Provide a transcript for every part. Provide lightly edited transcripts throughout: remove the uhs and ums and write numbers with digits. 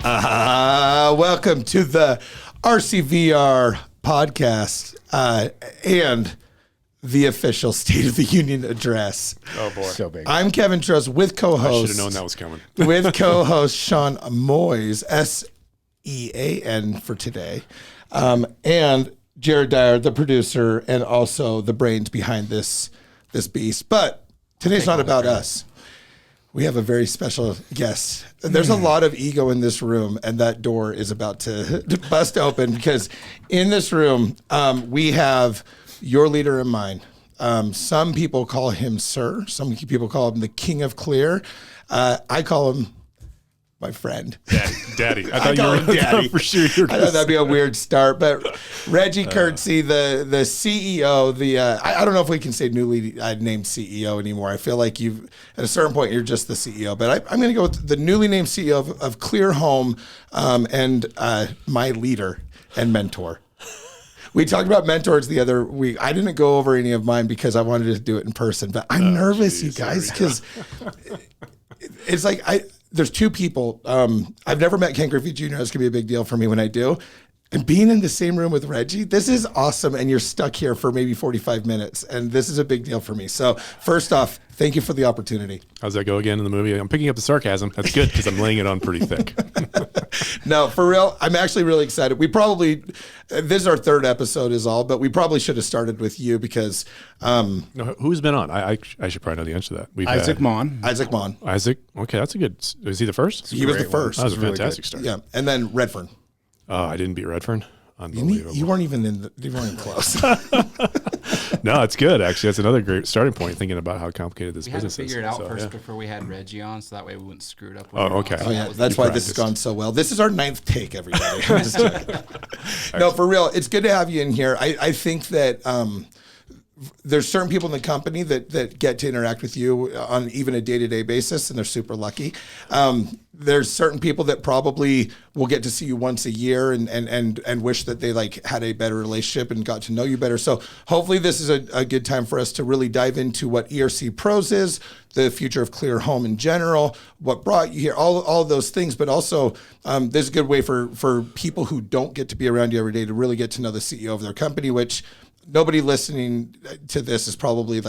Welcome to the RCVR podcast and the official State of the Union address. Oh, boy. So big. I'm Kevin Truss with co-host. I should have known that was coming. With co-host Sean Moyes, S-E-A-N for today, and Jared Dyer, the producer, and also the brains behind this beast. But today's not about us. We have a very special guest. There's a lot of ego in this room, and that door is about to bust open because in this room, we have your leader and mine. Some people call him Sir. Some people call him the King of Clear. I call him my friend. Daddy. I I thought call you him were Daddy. for sure. You were I thought that'd be a weird start, but Reggie Kurtzy, the CEO, I don't know if we can say newly named CEO anymore. I feel like at a certain point, you're just the CEO, but I'm going to go with the newly named CEO of Clear Home, and my leader and mentor. We talked about mentors the other week. I didn't go over any of mine because I wanted to do it in person, but I'm nervous, you guys, because it's like there's two people. I've never met Ken Griffey Jr. It's gonna be a big deal for me when I do. And being in the same room with Reggie, this is awesome. And you're stuck here for maybe 45 minutes. And this is a big deal for me. So first off, thank you for the opportunity. How's that go again in the movie? I'm picking up the sarcasm. That's good because I'm laying it on pretty thick. No, for real, I'm actually really excited. This is our third episode is all, but we probably should have started with you because No, who's been on? I should probably know the answer to that. We've Isaac had Mon. Isaac Mon. Isaac. Okay, that's a good. Is he the first? He was the Great one. first. That was a really fantastic start. Yeah. And then Redfern. Oh, I didn't beat Redfern. Unbelievable. You weren't even close. No, it's good actually. That's another great starting point. Thinking about how complicated this We had to business is. figure it out So, first yeah. before we had Reggie on, so that way we wouldn't screw it up. Oh, okay. Oh yeah, That was that's the- why this has gone so well. This is our 9th take, everybody. I'm just joking. No, for real, it's good to have you in here. I think that there's certain people in the company that get to interact with you on even a day-to-day basis, and they're super lucky. There's certain people that probably will get to see you once a year and wish that they had a better relationship and got to know you better. So hopefully this is a good time for us to really dive into what ERC Pros is, the future of Clear Home in general, what brought you here, all of those things. But also there's a good way for people who don't get to be around you every day to really get to know the CEO of their company, which nobody listening to this is probably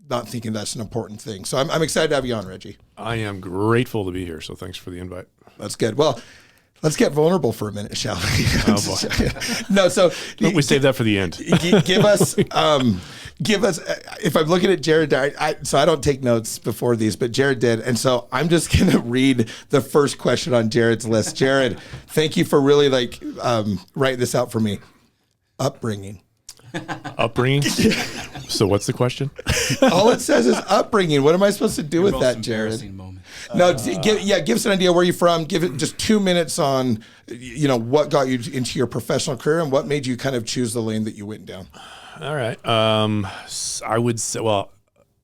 not thinking that's an important thing. So I'm excited to have you on, Reggie. I am grateful to be here. So thanks for the invite. That's good. Well, let's get vulnerable for a minute, shall we? Oh, boy. No, so We save that for the end. give us. If I'm looking at Jared, so I don't take notes before these, but Jared did, and so I'm just gonna read the first question on Jared's list. Jared, thank you for really writing this out for me. Upbringing. Upbringing. So what's the question? All it says is upbringing. What am I supposed to do with Most that, Jared? embarrassing moment. No, give us an idea where you're from. Give it just 2 minutes on, what got you into your professional career and what made you kind of choose the lane that you went down. All right. I would say,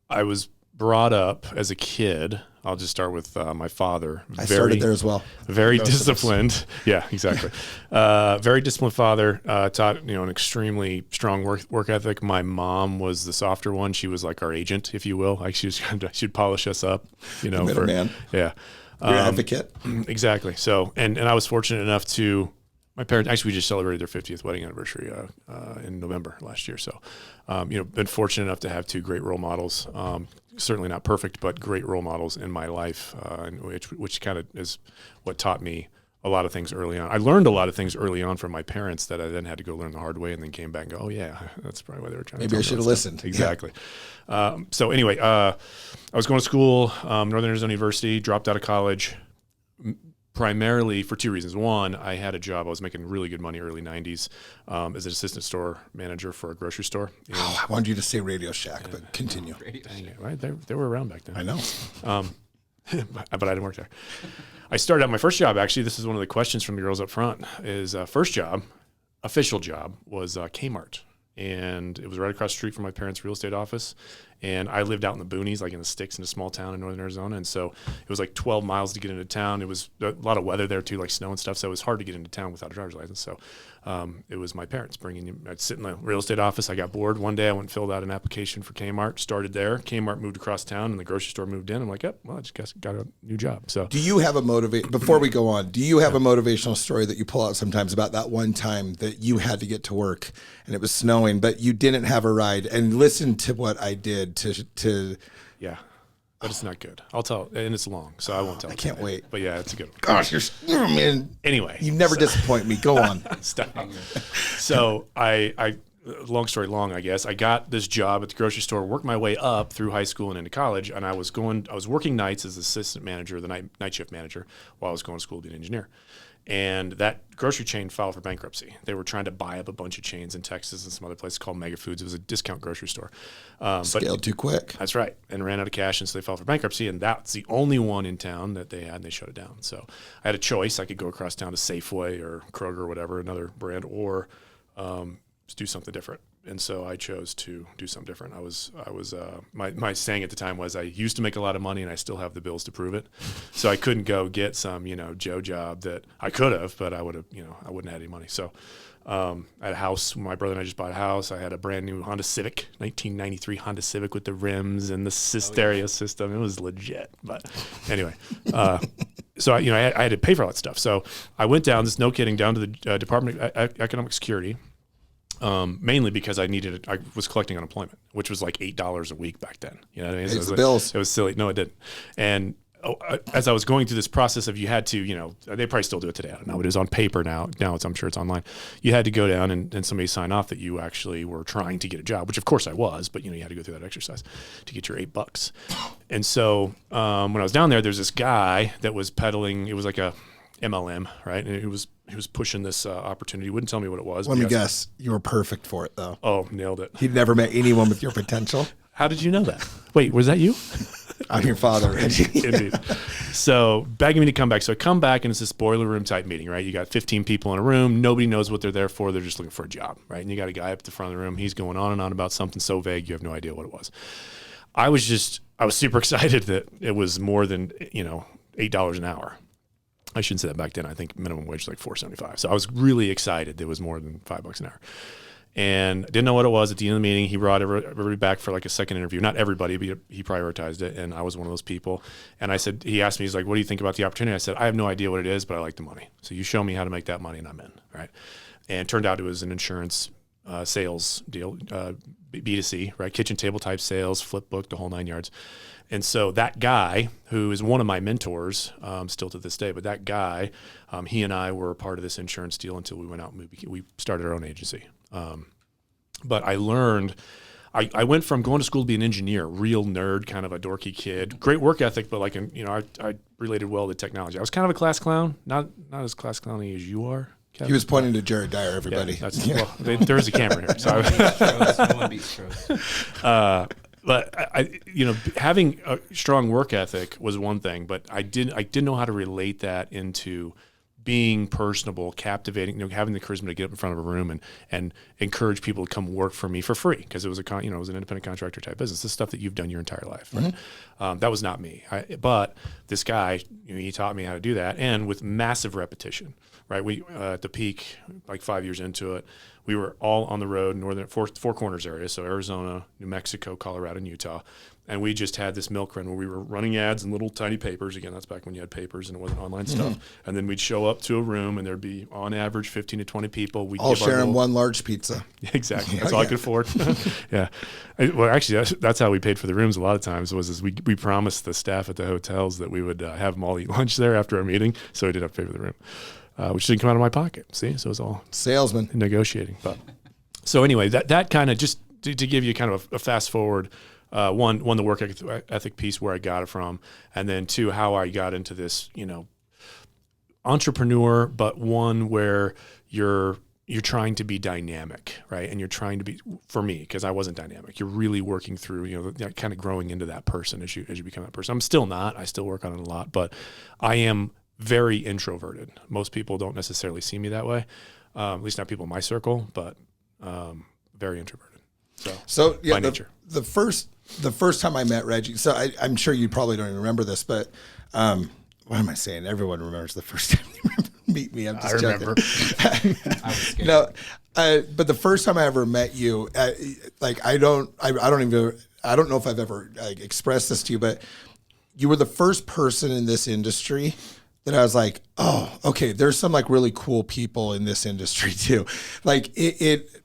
I was brought up as a kid. I'll just start with my father. I started there as well. Very disciplined. Yeah, exactly. Very disciplined father. Taught an extremely strong work ethic. My mom was the softer one. She was like our agent, if you will. Like she'd polish us up. Middleman. Yeah. Your advocate. Exactly. So and I was fortunate enough to. My parents actually we just celebrated their 50th wedding anniversary in November last year. So, been fortunate enough to have two great role models. Certainly not perfect, but great role models in my life, which kind of is what taught me a lot of things early on. I learned a lot of things early on from my parents that I then had to go learn the hard way, and then came back and go, oh yeah, that's probably why they were trying. Maybe I should have listened. Exactly. So anyway, I was going to school, Northern Arizona University, dropped out of college. Primarily for two reasons. One, I had a job. I was making really good money early 90s as an assistant store manager for a grocery store. I wanted you to say Radio Shack, but continue. Dang it, right? They were around back then. I know. But I didn't work there. I started out my first job, actually. This is one of the questions from the girls up front, is first job, official job, was Kmart. And it was right across the street from my parents' real estate office. And I lived out in the boonies, like in the sticks in a small town in northern Arizona. And so it was like 12 miles to get into town. It was a lot of weather there too, like snow and stuff. So it was hard to get into town without a driver's license. So it was my parents bringing me. I'd sit in the real estate office. I got bored one day. I went and filled out an application for Kmart, started there. Kmart moved across town and the grocery store moved in. I'm like, yep, well, I just got a new job. So do you have before we go on, do you have a motivational story that you pull out sometimes about that one time that you had to get to work and it was snowing, but you didn't have a ride? And listen to what I did to yeah. But it's not good. I'll tell, and it's long, so I won't tell. I can't wait. But yeah, it's a good one. Gosh, man. Anyway. You never disappoint me. Go on. Stop. So I long story long, I guess. I got this job at the grocery store, worked my way up through high school and into college, and I was working nights as assistant manager, the night shift manager, while I was going to school to be an engineer. And that grocery chain filed for bankruptcy. They were trying to buy up a bunch of chains in Texas and some other places called Mega Foods. It was a discount grocery store. Scaled too quick. That's right. And ran out of cash, and so they filed for bankruptcy. And that's the only one in town that they had, and they shut it down. So I had a choice. I could go across town to Safeway or Kroger or whatever, another brand, or just do something different. And so I chose to do something different. My saying at the time was I used to make a lot of money and I still have the bills to prove it. So I couldn't go get some, Joe job that I could have, but I would have, I wouldn't have had any money. So I had a house. My brother and I just bought a house. I had a brand new Honda Civic, 1993 Honda Civic with the rims and the stereo system. It was legit. But anyway, so I had to pay for all that stuff. So I went down, no kidding, down to the Department of Economic Security. Mainly because I was collecting unemployment, which was like $8 a week back then. You know what I mean? Pays the bills. It was silly. No, it didn't. And as I was going through this process of, you had to, they probably still do it today. I don't know, but it was on paper now. Now I'm sure it's online. You had to go down and somebody sign off that you actually were trying to get a job, which of course I was, but you had to go through that exercise to get your $8. And so when I was down there's this guy that was peddling. It was like a MLM, right? And he was pushing this opportunity. He wouldn't tell me what it was. Let me guess. You were perfect for it, though. Oh, nailed it. He'd never met anyone with your potential. How did you know that? Wait, was that you? I'm your father, Reggie. Indeed. So begging me to come back. So I come back and it's this boiler room type meeting, right? You got 15 people in a room. Nobody knows what they're there for. They're just looking for a job, right? And you got a guy up at the front of the room. He's going on and on about something so vague you have no idea what it was. I was super excited that it was more than, $8 an hour. I shouldn't say that back then. I think minimum wage was like $4.75. So I was really excited that it was more than $5 an hour. And didn't know what it was. At the end of the meeting, he brought everybody back for like a second interview. Not everybody, but he prioritized it. And I was one of those people. And he asked me, he's like, what do you think about the opportunity? I said, I have no idea what it is, but I like the money. So you show me how to make that money and I'm in, right? And it turned out it was an insurance sales deal, B2C, right? Kitchen table type sales, flip book, the whole 9 yards. And so that guy, who is one of my mentors, still to this day, but that guy, he and I were a part of this insurance deal until we went out and we started our own agency. But I learned, I went from going to school to be an engineer, real nerd, kind of a dorky kid, great work ethic, but I related well to technology. I was kind of a class clown, not as class clowny as you are, Kevin. He was pointing to Jared Dyer, everybody. Yeah, well, there is a camera here. So but having a strong work ethic was one thing, but I didn't know how to relate that into being personable, captivating, having the charisma to get up in front of a room and encourage people to come work for me for free, because it was it was an independent contractor type business. This stuff that you've done your entire life. Right? Mm-hmm. That was not me. But this guy, he taught me how to do that, and with massive repetition. Right, we at the peak, like 5 years into it, we were all on the road, northern four corners area, so Arizona, New Mexico, Colorado, and Utah, and we just had this milk run where we were running ads in little tiny papers. Again, that's back when you had papers and it wasn't online stuff. And then we'd show up to a room, and there'd be on average 15 to 20 people. We'd all sharing one large pizza. Exactly, that's all I could afford. Yeah, well, actually, that's how we paid for the rooms. A lot of times we promised the staff at the hotels that we would have them all eat lunch there after our meeting, so we didn't have to pay for the room. Which didn't come out of my pocket. See, so it's all salesman negotiating. But so anyway, that kind of just to give you kind of a fast forward. One, the work ethic piece, where I got it from, and then two, how I got into this, entrepreneur, but one where you're trying to be dynamic, right? And you're trying to be, for me, because I wasn't dynamic. You're really working through, kind of growing into that person as you become that person. I'm still not. I still work on it a lot, but I am very introverted. Most people don't necessarily see me that way, at least not people in my circle, but very introverted. So yeah, by nature. the first time I met Reggie, so I'm sure you probably don't even remember this, but what am I saying? Everyone remembers the first time you meet me. I'm just joking. Remember. I was scared. No, but the first time I ever met you, like I don't know if I've ever expressed this to you, but you were the first person in this industry that I was like, oh, okay, there's some like really cool people in this industry too. Like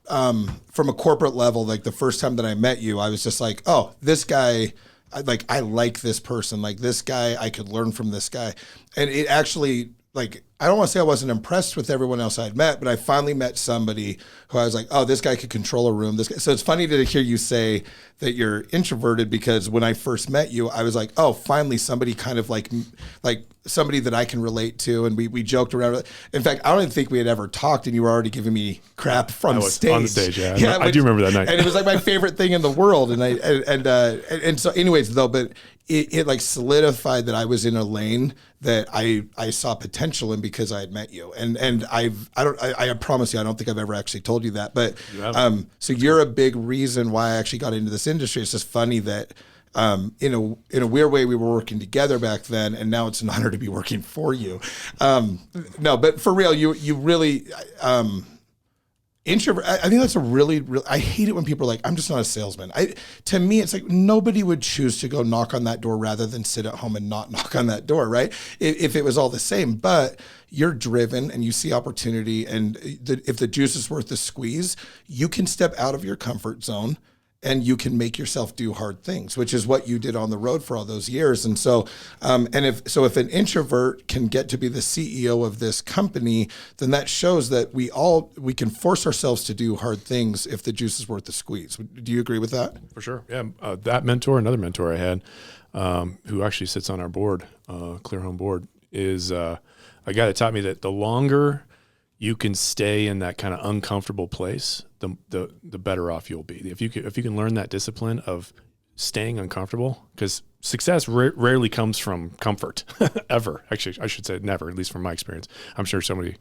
from a corporate level, like the first time that I met you, I was just like, oh, this guy, I like this person, like this guy, I could learn from this guy. And it actually, like, I don't want to say I wasn't impressed with everyone else I'd met, but I finally met somebody who I was like, oh, this guy could control a room. This guy. So it's funny to hear you say that you're introverted, because when I first met you, I was like, oh, finally somebody kind of like somebody that I can relate to. And we joked around. In fact, I don't even think we had ever talked, and you were already giving me crap from stage. On the stage, yeah. I do remember that night. And it was like my favorite thing in the world. And so anyways, though, but it like solidified that I was in a lane that I saw potential in because I had met you. And I promise you, I don't think I've ever actually told you that, but so you're a big reason why I actually got into this industry. It's just funny that in a weird way we were working together back then, and now it's an honor to be working for you. No, but for real, you really introvert. I think that's a really, I hate it when people are like, I'm just not a salesman. To me, it's like nobody would choose to go knock on that door rather than sit at home and not knock on that door, right? If it was all the same, but you're driven and you see opportunity, and if the juice is worth the squeeze, you can step out of your comfort zone and you can make yourself do hard things, which is what you did on the road for all those years. And so, if an introvert can get to be the CEO of this company, then that shows that we can force ourselves to do hard things if the juice is worth the squeeze. Do you agree with that? For sure. Yeah. That mentor, another mentor I had, who actually sits on our board, Clear Home board, is a guy that taught me that the longer you can stay in that kind of uncomfortable place, the better off you'll be. If you can learn that discipline of staying uncomfortable, because success rarely comes from comfort, ever. Actually, I should say never, at least from my experience. I'm sure somebody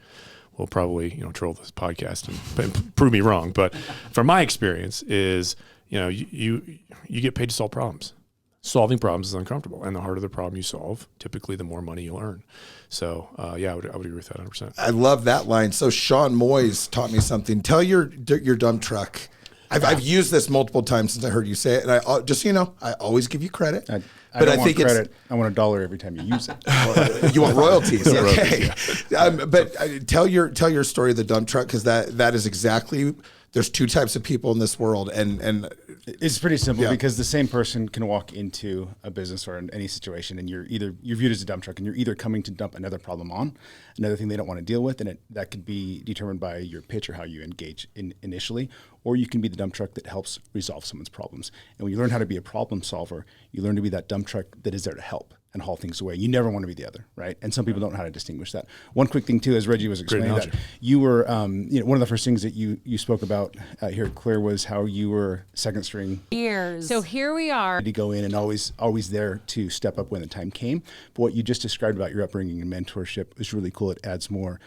will probably troll this podcast and prove me wrong, but from my experience is you get paid to solve problems. Solving problems is uncomfortable, and the harder the problem you solve, typically the more money you'll earn. So, I would agree with that 100%. I love that line. So Sean Moyes taught me something. Tell your dump truck. I've used this multiple times since I heard you say it, and I just so you know, I always give you credit. But I think credit. I want $1 every time you use it. You want royalties, okay? But tell your story of the dump truck, because that is exactly. There's two types of people in this world, and it's pretty simple because the same person can walk into a business or in any situation, and you're viewed as a dump truck, and you're either coming to dump another problem on, another thing they don't want to deal with, and that could be determined by your pitch or how you engage initially, or you can be the dump truck that helps resolve someone's problems. And when you learn how to be a problem solver, you learn to be that dump truck that is there to help and haul things away. You never want to be the other, right? And some people don't know how to distinguish that. One quick thing too, as Reggie was explaining, that you were, one of the first things that you spoke about here at Clear was how you were second string years. So here we are. To go in and always there to step up when the time came. But what you just described about your upbringing and mentorship is really cool. It adds more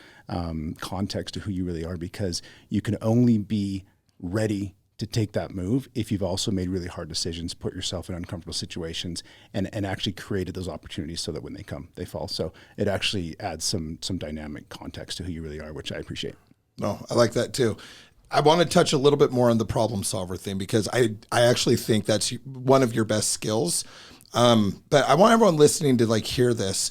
context to who you really are, because you can only be ready to take that move if you've also made really hard decisions, put yourself in uncomfortable situations, and actually created those opportunities so that when they come, they fall. So it actually adds some dynamic context to who you really are, which I appreciate. No, I like that too. I want to touch a little bit more on the problem solver thing, because I actually think that's one of your best skills. But I want everyone listening to hear this.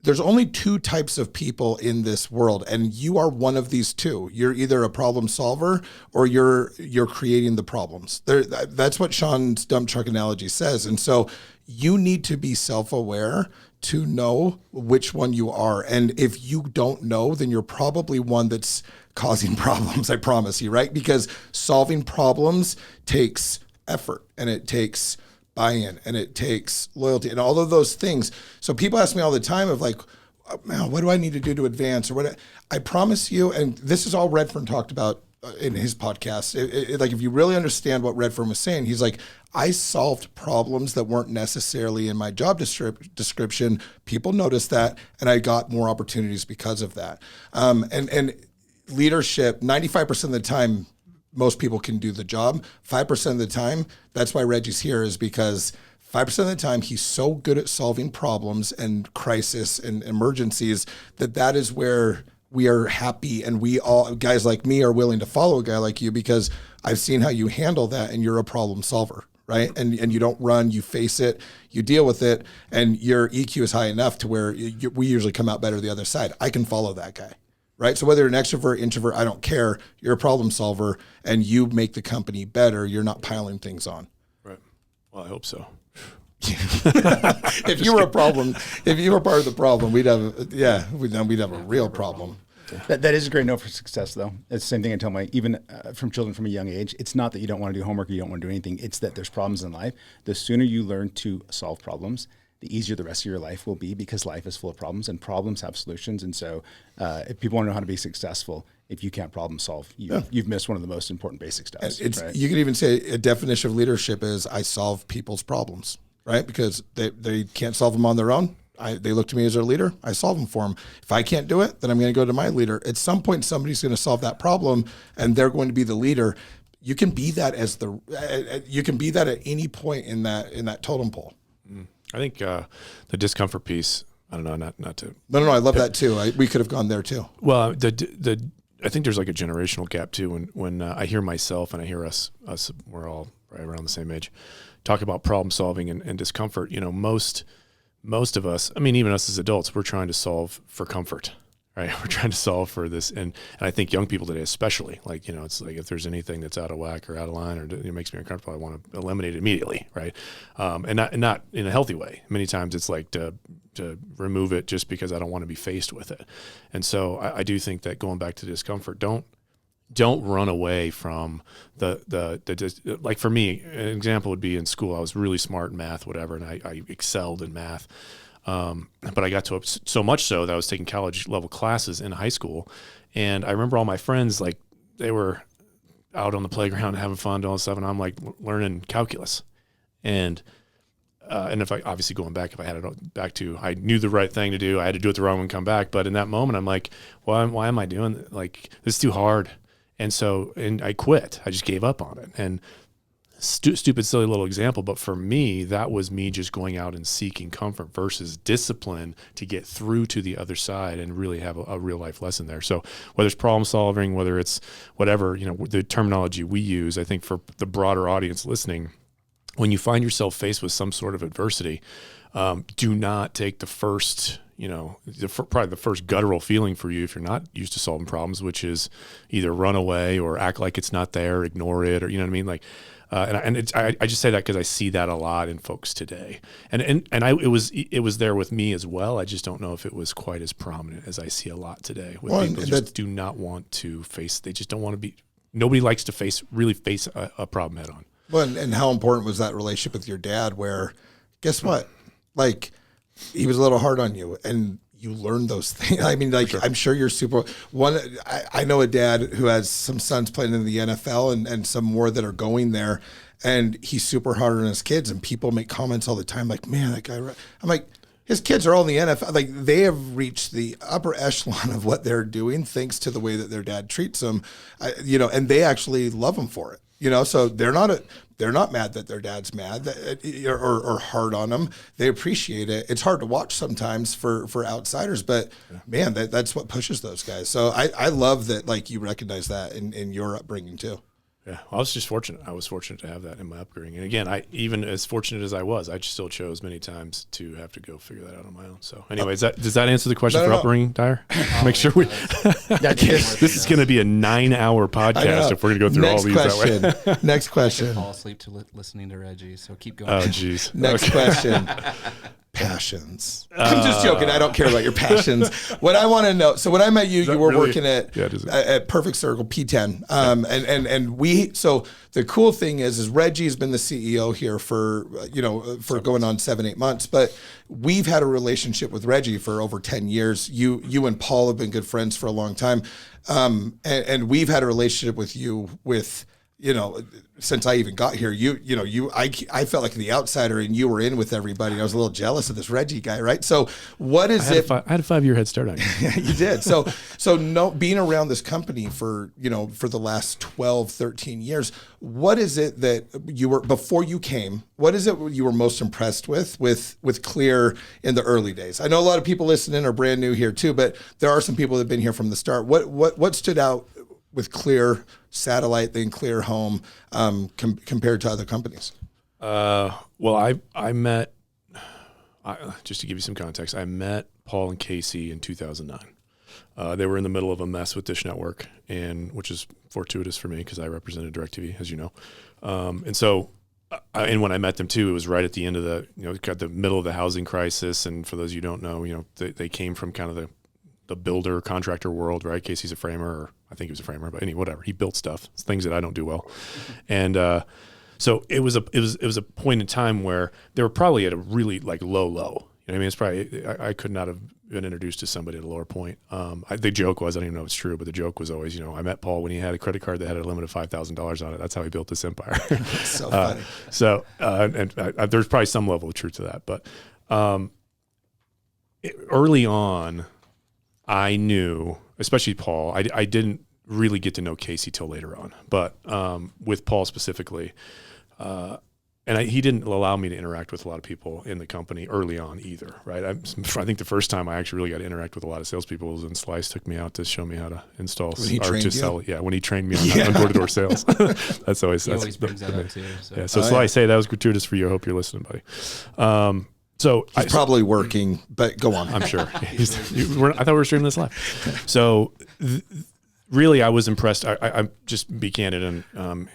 There's only two types of people in this world, and you are one of these two. You're either a problem solver or you're creating the problems. That's what Sean's dump truck analogy says. And so you need to be self-aware to know which one you are. And if you don't know, then you're probably one that's causing problems, I promise you, right? Because solving problems takes effort, and it takes buy-in, and it takes loyalty and all of those things. So people ask me all the time of man, what do I need to do to advance, or what? I promise you, and this is all Redfern talked about in his podcast. If you really understand what Redfern was saying, he's like, I solved problems that weren't necessarily in my job description. People noticed that, and I got more opportunities because of that. And leadership, 95% of the time, most people can do the job. 5% of the time, that's why Reggie's here, is because 5% of the time he's so good at solving problems and crisis and emergencies that is where we are happy, and we all, guys like me, are willing to follow a guy like you because I've seen how you handle that, and you're a problem solver, right? And you don't run, you face it, you deal with it, and your EQ is high enough to where we usually come out better the other side. I can follow that guy, right? So whether you're an extrovert, introvert, I don't care. You're a problem solver, and you make the company better. You're not piling things on. Right. Well, I hope so. If you were a problem, if you were part of the problem, we'd have a real problem. That is a great note for success, though. It's the same thing I tell even from children from a young age. It's not that you don't want to do homework or you don't want to do anything. It's that there's problems in life. The sooner you learn to solve problems, the easier the rest of your life will be, because life is full of problems and problems have solutions. And so if people want to know how to be successful, if you can't problem solve, you've missed one of the most important basic steps. Right? You can even say a definition of leadership is I solve people's problems, right? Because they can't solve them on their own. They look to me as their leader. I solve them for them. If I can't do it, then I'm going to go to my leader. At some point, somebody's going to solve that problem, and they're going to be the leader. You can be that you can be that at any point in that totem pole. I think the discomfort piece. I don't know, not to. No. I love that too. We could have gone there too. Well, I think there's like a generational gap too. When I hear myself and I hear us, we're all right around the same age, talk about problem solving and discomfort. You know, most of us, I mean, even us as adults, we're trying to solve for comfort, right? We're trying to solve for this. And I think young people today, especially, like, you know, it's like if there's anything that's out of whack or out of line or it makes me uncomfortable, I want to eliminate it immediately, right? And not in a healthy way. Many times it's like to remove it just because I don't want to be faced with it. And so I do think that going back to discomfort, don't run away from the like for me, an example would be in school. I was really smart in math, whatever, and I excelled in math. But I got to so much so that I was taking college level classes in high school. And I remember all my friends, like they were out on the playground having fun, doing stuff. And I'm like learning calculus. And if I obviously going back, if I had it back to, I knew the right thing to do. I had to do it the wrong way and come back. But in that moment, I'm like, why am I doing like this is too hard. And I quit. I just gave up on it. And stupid, silly little example, but for me, that was me just going out and seeking comfort versus discipline to get through to the other side and really have a real life lesson there. So whether it's problem solving, whether it's whatever, you know, the terminology we use, I think for the broader audience listening, when you find yourself faced with some sort of adversity, do not take the first, probably the first guttural feeling for you if you're not used to solving problems, which is either run away or act like it's not there, ignore it, or you know what I mean? Like, I just say that because I see that a lot in folks today, and it was there with me as well. I just don't know if it was quite as prominent as I see a lot today. With people who just do not want to face. They just don't want to be. Nobody likes to really face a problem head on. Well, and how important was that relationship with your dad? Where, guess what? Like, he was a little hard on you, and you learned those things. I mean, like, sure. I'm sure you're super I know a dad who has some sons playing in the NFL and some more that are going there, and he's super hard on his kids, and people make comments all the time like, man, that guy, I'm like, his kids are all in the NFL. Like, they have reached the upper echelon of what they're doing thanks to the way that their dad treats them, and they actually love him for it. So they're not mad that their dad's mad or hard on them. They appreciate it. It's hard to watch sometimes for outsiders, but man, that's what pushes those guys. So I love that, like, you recognize that in your upbringing too. Yeah, well, I was just fortunate. I was fortunate to have that in my upbringing. And again, even as fortunate as I was, I still chose many times to have to go figure that out on my own. So anyway, does that answer the question for upbringing, Dyer? Make sure this is going to be a 9-hour podcast if we're going to go through all these that way. Next question. Fall asleep to listening to Reggie, so keep going. Oh, geez. Next question. Passions. I'm just joking. I don't care about your passions. What I want to know. So when I met you, you were working at Perfect Circle P10. And we. So the cool thing is Reggie's been the CEO here for going on 7-8 months. But we've had a relationship with Reggie for over 10 years. You and Paul have been good friends for a long time. And we've had a relationship with you with since I even got here, I felt like the outsider and you were in with everybody. I was a little jealous of this Reggie guy, right? So what is it? I had a 5-year head start on you. You did. So being around this company for the last 12, 13 years, what is it that you were, before you came, what is it you were most impressed with Clear in the early days? I know a lot of people listening are brand new here too, but there are some people that have been here from the start. What stood out with Clear Satellite, then Clear Home, compared to other companies? Well, I met, just to give you some context, I met Paul and Casey in 2009. They were in the middle of a mess with Dish Network, which is fortuitous for me because I represented DirecTV, as you know. And when I met them too, it was right at the end of the middle of the housing crisis. And for those of you who don't know, they came from kind of the builder contractor world, right? Casey's a framer, or I think he was a framer, but anyway, whatever. He built stuff. It's things that I don't do well. And so it was a point in time where they were probably at a really low. You know what I mean? It's probably, I could not have been introduced to somebody at a lower point. The joke was, I don't even know if it's true, but the joke was always, I met Paul when he had a credit card that had a limit of $5,000 on it. That's how he built this empire. So funny. There's probably some level of truth to that, but early on, I knew, especially Paul, I didn't really get to know Casey till later on, but with Paul specifically, he didn't allow me to interact with a lot of people in the company early on either, right? I think the first time I actually really got to interact with a lot of salespeople was when Slice took me out to show me how to install or to sell. Yeah, when he trained me on door-to-door sales. That's always brings that up too. So. Yeah, so Slice, hey, that was gratuitous for you. I hope you're listening, buddy. So he's probably working, but go on. I'm sure. I thought we were streaming this live. So really, I was impressed. I just be candid, and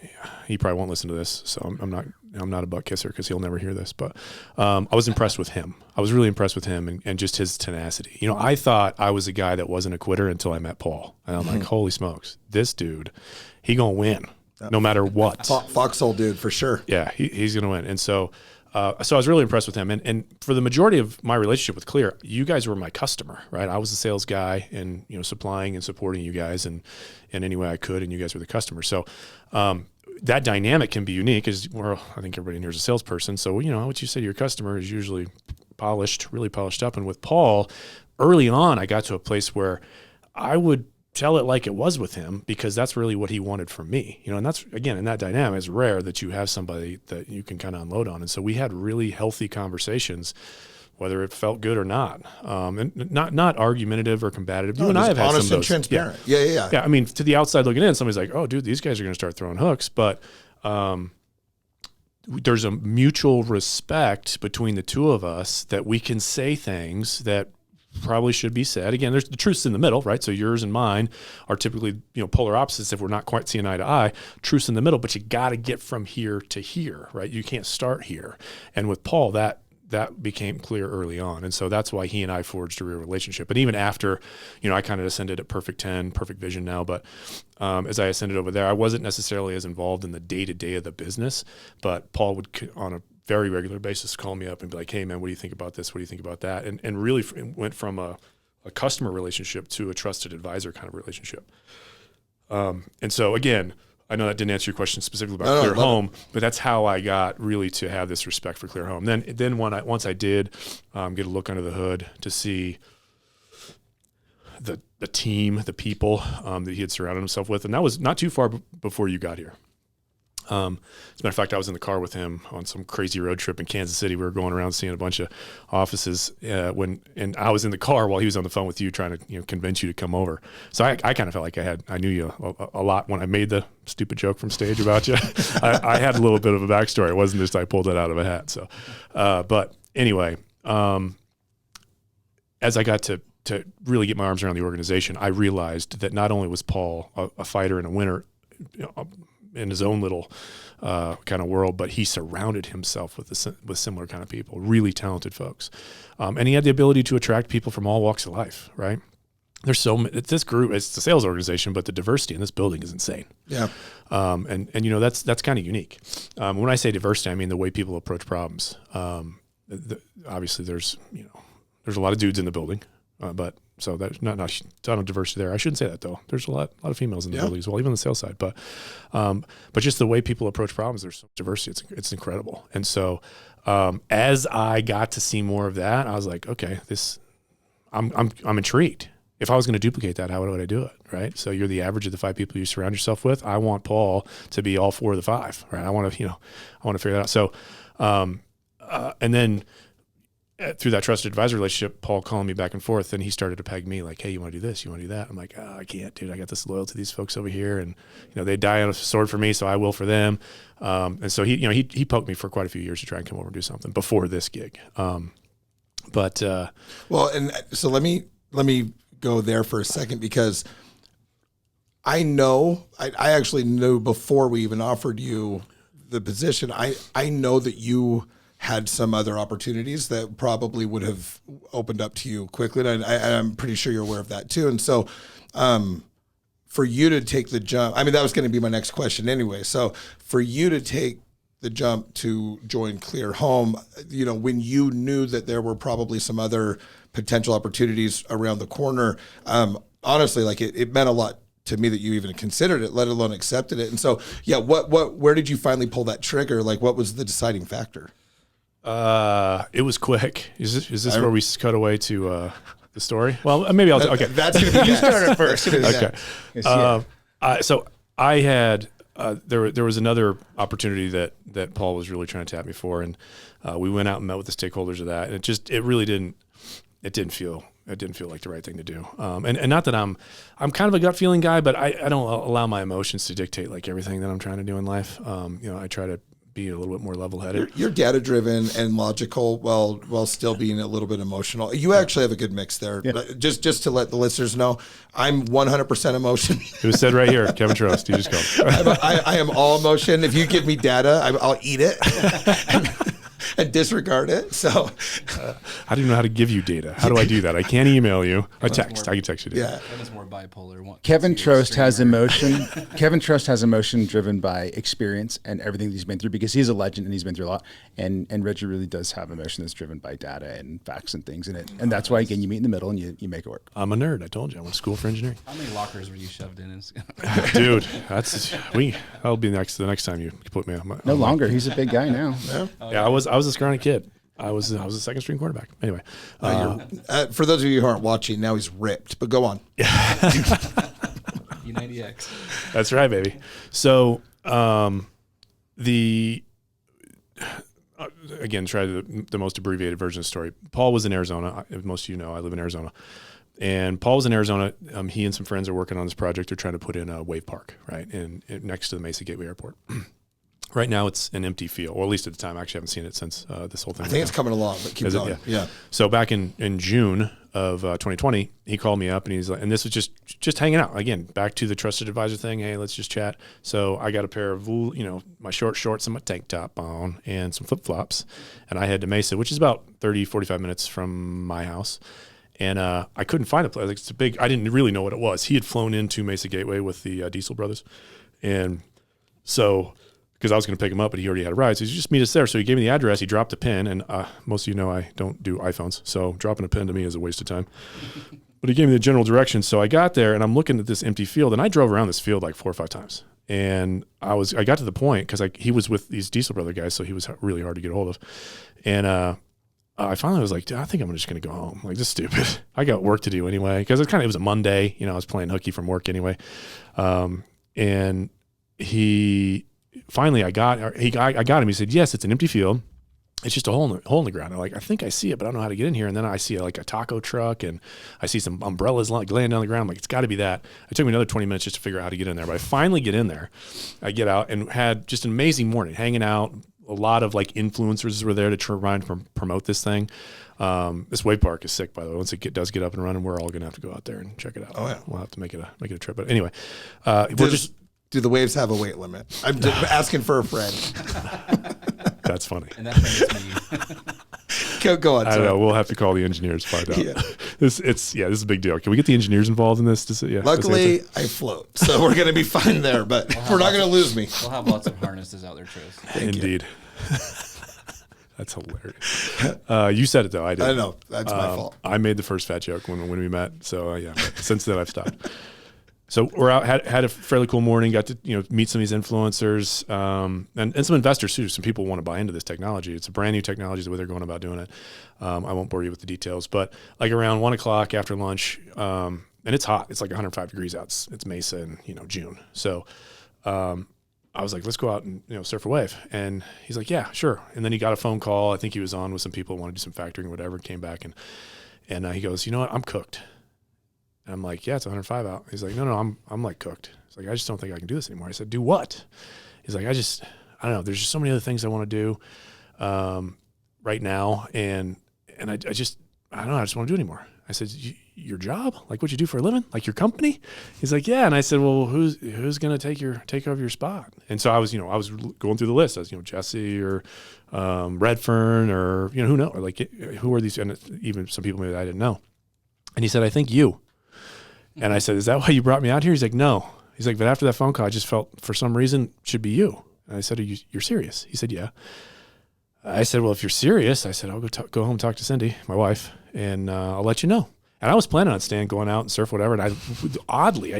he probably won't listen to this, so I'm not a butt kisser because he'll never hear this. But I was impressed with him. I was really impressed with him and just his tenacity. I thought I was a guy that wasn't a quitter until I met Paul, and I'm like, holy smokes, this dude, he gonna win no matter what. Foxhole dude for sure. Yeah, he's gonna win, and so. So I was really impressed with him. And for the majority of my relationship with Clear, you guys were my customer, right? I was the sales guy and, supplying and supporting you guys in any way I could, and you guys were the customer. So that dynamic can be unique as I think everybody in here is a salesperson. So, what you say to your customer is usually really polished up. And with Paul, early on, I got to a place where I would tell it like it was with him because that's really what he wanted from me, and that's, again, in that dynamic, it's rare that you have somebody that you can kind of unload on. And so we had really healthy conversations, whether it felt good or not, and not argumentative or combative. You and I have had some of those. Honest and transparent. Yeah. Yeah. I mean, to the outside looking in, somebody's like, oh dude, these guys are going to start throwing hooks. But, there's a mutual respect between the two of us that we can say things that probably should be said. Again, there's the truth's in the middle, right? So yours and mine are typically, polar opposites if we're not quite seeing eye to eye. Truth's in the middle, but you got to get from here to here, right? You can't start here. And with Paul, that became clear early on. And so that's why he and I forged a real relationship. And even after, I kind of ascended at Perfect 10, Perfect Vision now, but as I ascended over there, I wasn't necessarily as involved in the day-to-day of the business, but Paul would, on a very regular basis, call me up and be like, hey man, what do you think about this? What do you think about that? And really went from a customer relationship to a trusted advisor kind of relationship. And so again, I know that didn't answer your question specifically about Clear Home, but that's how I got really to have this respect for Clear Home. Then once I did get a look under the hood to see the team, the people that he had surrounded himself with, and that was not too far before you got here. As a matter of fact, I was in the car with him on some crazy road trip in Kansas City. We were going around seeing a bunch of offices and I was in the car while he was on the phone with you trying to convince you to come over. So I kind of felt like I knew you a lot when I made the stupid joke from stage about you. I had a little bit of a backstory. It wasn't just I pulled it out of a hat. So, but anyway, as I got to really get my arms around the organization, I realized that not only was Paul a fighter and a winner, in his own little kind of world, but he surrounded himself with similar kind of people, really talented folks. And he had the ability to attract people from all walks of life, right? There's this group, it's a sales organization, but the diversity in this building is insane. Yeah. And that's kind of unique. When I say diversity, I mean the way people approach problems. Obviously there's a lot of dudes in the building, but So that's not a ton of diversity there. I shouldn't say that though. There's a lot of females in the building as well, even on the sales side. But just the way people approach problems, there's so much diversity. It's incredible. And so as I got to see more of that, I was like, okay, I'm intrigued. If I was going to duplicate that, how would I do it? Right. So you're the average of the 5 people you surround yourself with. I want Paul to be all 4 of the 5. Right. I want to figure that out. So, and then through that trusted advisor relationship, Paul calling me back and forth, and he started to peg me like, hey, you want to do this? You want to do that? I'm like, oh, I can't, dude. I got this loyal to these folks over here, and they die on a sword for me, so I will for them. And so he poked me for quite a few years to try and come over and do something before this gig. Well, and so let me go there for a second, because I actually knew before we even offered you the position, I know that you had some other opportunities that probably would have opened up to you quickly. And I'm pretty sure you're aware of that too. And so, for you to take the jump, that was going to be my next question anyway. So for you to take the jump to join Clear Home, when you knew that there were probably some other potential opportunities around the corner, honestly, like it meant a lot to me that you even considered it, let alone accepted it. And so, yeah, where did you finally pull that trigger? Like, what was the deciding factor? It was quick. Is this where we cut away to the story? Well, maybe I'll. Okay, that's going to be you started first. Okay. So I had there was another opportunity that Paul was really trying to tap me for, and we went out and met with the stakeholders of that, and it really didn't feel like the right thing to do. And not that I'm kind of a gut feeling guy, but I don't allow my emotions to dictate like everything that I'm trying to do in life. I try to be a little bit more level-headed. You're data-driven and logical while still being a little bit emotional. You actually have a good mix there. Yeah. Just to let the listeners know, I'm 100% emotion. It was said right here, Kevin Trost. You just called. I am all emotion. If you give me data, I'll eat it and disregard it. So I don't even know how to give you data. How do I do that? I can't email you. I can text you data. Yeah. Kevin's more bipolar. Kevin Trost has emotion. Kevin Trost has emotion driven by experience and everything that he's been through, because he's a legend and he's been through a lot. And Reggie really does have emotion that's driven by data and facts and things in it. And that's why, again, you meet in the middle and you make it work. I'm a nerd. I told you. I went to school for engineering. How many lockers were you shoved in? Dude, that'll be the next time you put me on. No longer. He's a big guy now. Yeah, I was a scrawny kid. I was a second string quarterback. Anyway, for those of you who aren't watching, now he's ripped. But go on. U90X. That's right, baby. So again, try the most abbreviated version of the story. Paul was in Arizona. As most of you know, I live in Arizona. And Paul was in Arizona. He and some friends are working on this project. They're trying to put in a wave park, right, next to the Mesa Gateway Airport. Right now, it's an empty field, or at least at the time. I actually haven't seen it since this whole thing. I think it's coming along, but keep going. Yeah. So back in June of 2020, he called me up and he's like, and this was just hanging out again. Back to the trusted advisor thing. Hey, let's just chat. So I got a pair of my short shorts and my tank top on and some flip flops, and I head to Mesa, which is about 30-45 minutes from my house. And I couldn't find a place. Like, it's a big. I didn't really know what it was. He had flown into Mesa Gateway with the Diesel brothers, and so. Because I was going to pick him up, but he already had a ride. So he just meet us there. So he gave me the address. He dropped a pin. And most of you know I don't do iPhones. So dropping a pin to me is a waste of time. But he gave me the general directions. So I got there, and I'm looking at this empty field. And I drove around this field like 4 or 5 times. And I got to the point, because he was with these Diesel Brother guys, so he was really hard to get a hold of. And I finally was like, I think I'm just going to go home. Like, this is stupid. I got work to do anyway. Because it was a Monday. I was playing hooky from work anyway. And finally, I got him. He said, yes, it's an empty field. It's just a hole in the ground. I'm like, I think I see it, but I don't know how to get in here. And then I see like a taco truck, and I see some umbrellas laying down the ground. I'm like, it's got to be that. It took me another 20 minutes just to figure out how to get in there. But I finally get in there. I get out and had just an amazing morning, hanging out. A lot of like influencers were there to try and promote this thing. This wave park is sick, by the way. Once it does get up and running, we're all going to have to go out there and check it out. Oh yeah, we'll have to make it a trip. But anyway, do the waves have a weight limit? I'm just asking for a friend. That's funny. And that friend is me. Go on. I don't know. We'll have to call the engineers to find out. Yeah. This is a big deal. Can we get the engineers involved in this? Luckily, I float, so we're going to be fine there. But we're not going to lose me. We'll have lots of harnesses out there, Tris. Indeed. That's hilarious. You said it though. I did. I know that's my fault. I made the first fat joke when we met. So yeah, but since then I've stopped. So we're out, had a fairly cool morning, got to, meet some of these influencers, and some investors too. Some people want to buy into this technology. It's a brand new technology, the way they're going about doing it. I won't bore you with the details, but like around 1:00 after lunch, and it's hot. It's like 105 degrees out. It's Mesa in, June. So, I was like, let's go out and, surf a wave. And he's like, yeah, sure. And then he got a phone call. I think he was on with some people, wanted to do some factoring, whatever, came back and he goes, you know what? I'm cooked. And I'm like, yeah, it's 105 out. He's like, no, I'm like cooked. He's like, I just don't think I can do this anymore. I said, do what? He's like, I don't know. There's just so many other things I want to do right now. And I just don't know. I just want to do it anymore. I said, your job? Like what you do for a living? Like your company? He's like, yeah. And I said, well, who's going to take over your spot? And so I was going through the list. I was, Jesse or Redfern or, who knows? Like who are these? And even some people maybe I didn't know. And he said, I think you. And I said, is that why you brought me out here? He's like, no. He's like, but after that phone call, I just felt for some reason it should be you. And I said, you're serious? He said, yeah. I said, well, if you're serious, I said, I'll go home and talk to Cindy, my wife, and I'll let you know. And I was planning on staying, going out and surf, whatever. And I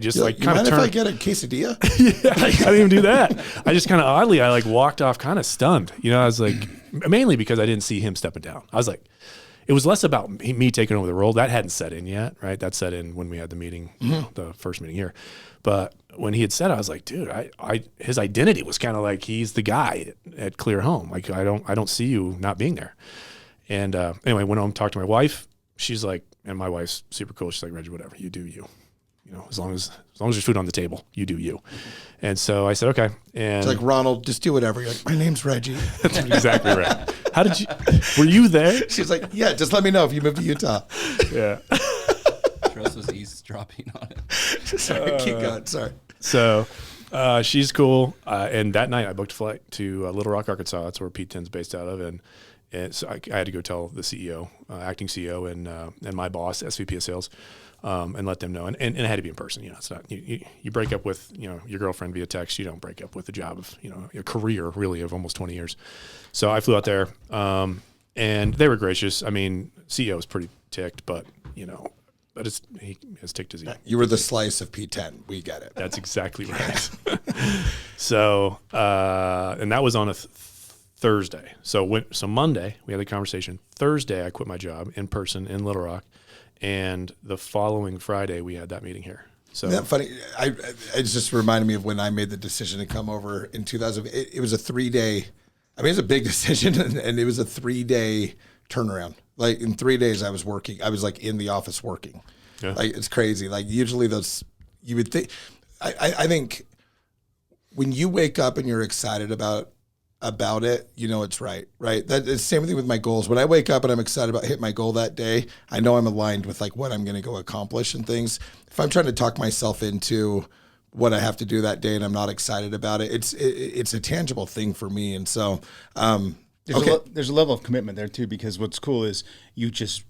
just You're like kind of turned. If I get a quesadilla? Yeah, I didn't even do that. I just kind of oddly, I like walked off kind of stunned. I was like, mainly because I didn't see him stepping down. I was like, it was less about me taking over the role. That hadn't set in yet, right? That set in when we had the meeting, the first meeting here. But when he had said, I was like, dude, his identity was kind of like he's the guy at Clear Home. Like I don't see you not being there. And anyway, went home, talked to my wife. She's like, and my wife's super cool. She's like, Reggie, whatever, you do you. As long as there's food on the table, you do you. And so I said, okay. And It's like, Ronald, just do whatever. You're like, my name's Reggie. that's exactly right. Were you there? She's like, yeah, just let me know if you move to Utah. Yeah. Trust was eavesdropping on it. Sorry, keep going. Sorry. So she's cool. And that night I booked a flight to Little Rock, Arkansas. That's where Pete Ten's based out of. And so I had to go tell the CEO, acting CEO, and my boss, SVP of sales, and let them know. And it had to be in person. It's not you break up with your girlfriend via text. You don't break up with a job of a career really of almost 20 years. So I flew out there, and they were gracious. I mean, CEO was pretty ticked, but but he as ticked as he. You were the slice of P10. We get it. That's exactly right. So and that was on a Thursday. So Monday we had the conversation. Thursday I quit my job in person in Little Rock, and the following Friday we had that meeting here. So Isn't that funny? It just reminded me of when I made the decision to come over in 2000. It was a 3-day. I mean, it was a big decision, and it was a 3-day turnaround. Like in 3 days, I was working. I was like in the office working. Yeah. Like it's crazy. Like usually those, you would think. I think when you wake up and you're excited about it, it's right. That it's the same thing with my goals. When I wake up and I'm excited about hitting my goal that day, I know I'm aligned with like what I'm going to go accomplish and things. If I'm trying to talk myself into what I have to do that day and I'm not excited about it, it's a tangible thing for me. And so, there's a level of commitment there too, because what's cool is you just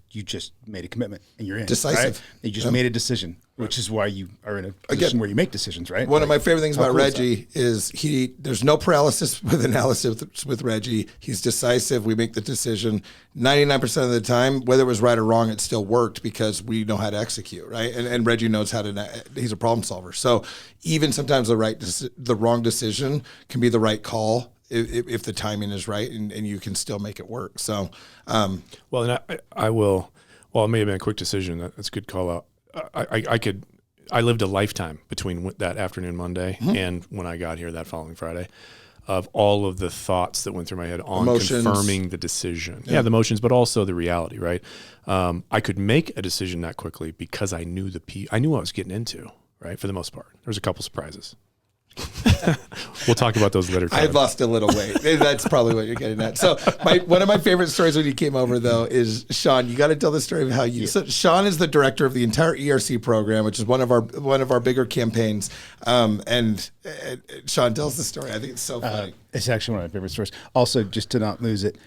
made a commitment and you're in. Decisive. Right? You just made a decision, which is why you are in a position where you make decisions, right? One of my favorite things how about cool is Reggie is there's no paralysis with analysis with Reggie. He's decisive. We make the decision 99% of the time, whether it was right or wrong, it still worked because we know how to execute, right? And Reggie knows how to, he's a problem solver. So even sometimes the wrong decision can be the right call if the timing is right and you can still make it work. So, well, and I will. Well, it may have been a quick decision. That's a good call out. I lived a lifetime between that afternoon Monday and when I got here that following Friday, of all of the thoughts that went through my head on Emotions. Confirming the decision. Yeah, the emotions, but also the reality. Right. I could make a decision that quickly because I knew I knew what I was getting into. Right, for the most part, there was a couple surprises. We'll talk about those later. I had lost a little weight. That's probably what you're getting at. So one of my favorite stories when you came over, though, is Sean. You got to tell the story of how you. So Sean is the director of the entire ERC program, which is one of our bigger campaigns. And Sean tells the story. I think it's so funny. It's actually one of my favorite stories. Also, just to not lose it,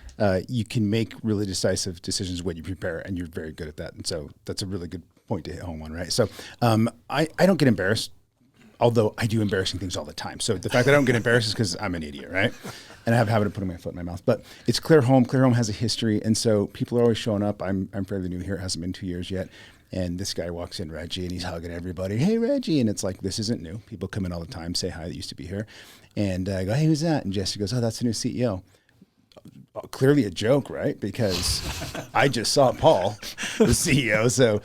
you can make really decisive decisions when you prepare, and you're very good at that. And so that's a really good point to hit home on, right? So I don't get embarrassed. although I do embarrassing things all the time. So the fact that I don't get embarrassed is because I'm an idiot, right? And I have a habit of putting my foot in my mouth. But it's Clear Home. Clear Home has a history. And so people are always showing up. I'm fairly new here. It hasn't been 2 years yet. And this guy walks in, Reggie, and he's hugging everybody. Hey, Reggie. And it's like, this isn't new. People come in all the time, say hi, that used to be here. And I go, hey, who's that? And Jesse goes, oh, that's the new CEO. Clearly a joke, right? Because I just saw Paul, the CEO. So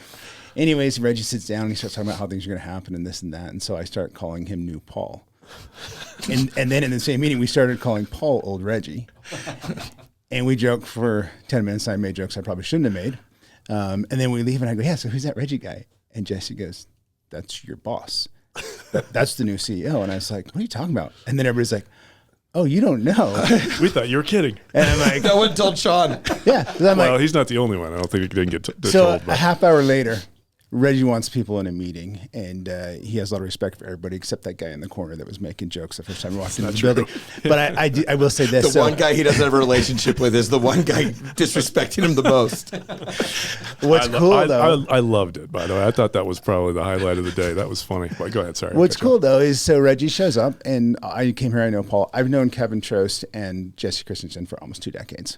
anyways, Reggie sits down and he starts talking about how things are going to happen and this and that. And so I start calling him New Paul. And then in the same meeting, we started calling Paul Old Reggie. And we joked for 10 minutes. I made jokes I probably shouldn't have made. And then we leave and I go, yeah, so who's that Reggie guy? And Jesse goes, that's your boss. That's the new CEO. And I was like, what are you talking about? And then everybody's like, oh, you don't know. We thought you were kidding. And I'm like, No one told Sean. yeah. So I'm Well, like, he's not the only one. I don't think he didn't get so told. a But half hour later, Reggie wants people in a meeting, and he has a lot of respect for everybody except that guy in the corner that was making jokes the first time we walked into the building. But I will say this. The one guy he doesn't have a relationship with is the one guy disrespecting him the most. What's cool though. I loved it, by the way. I thought that was probably the highlight of the day. That was funny. But go ahead. Sorry. What's cool though is so Reggie shows up, and I came here. I know Paul. I've known Kevin Trost and Jesse Christensen for almost 2 decades.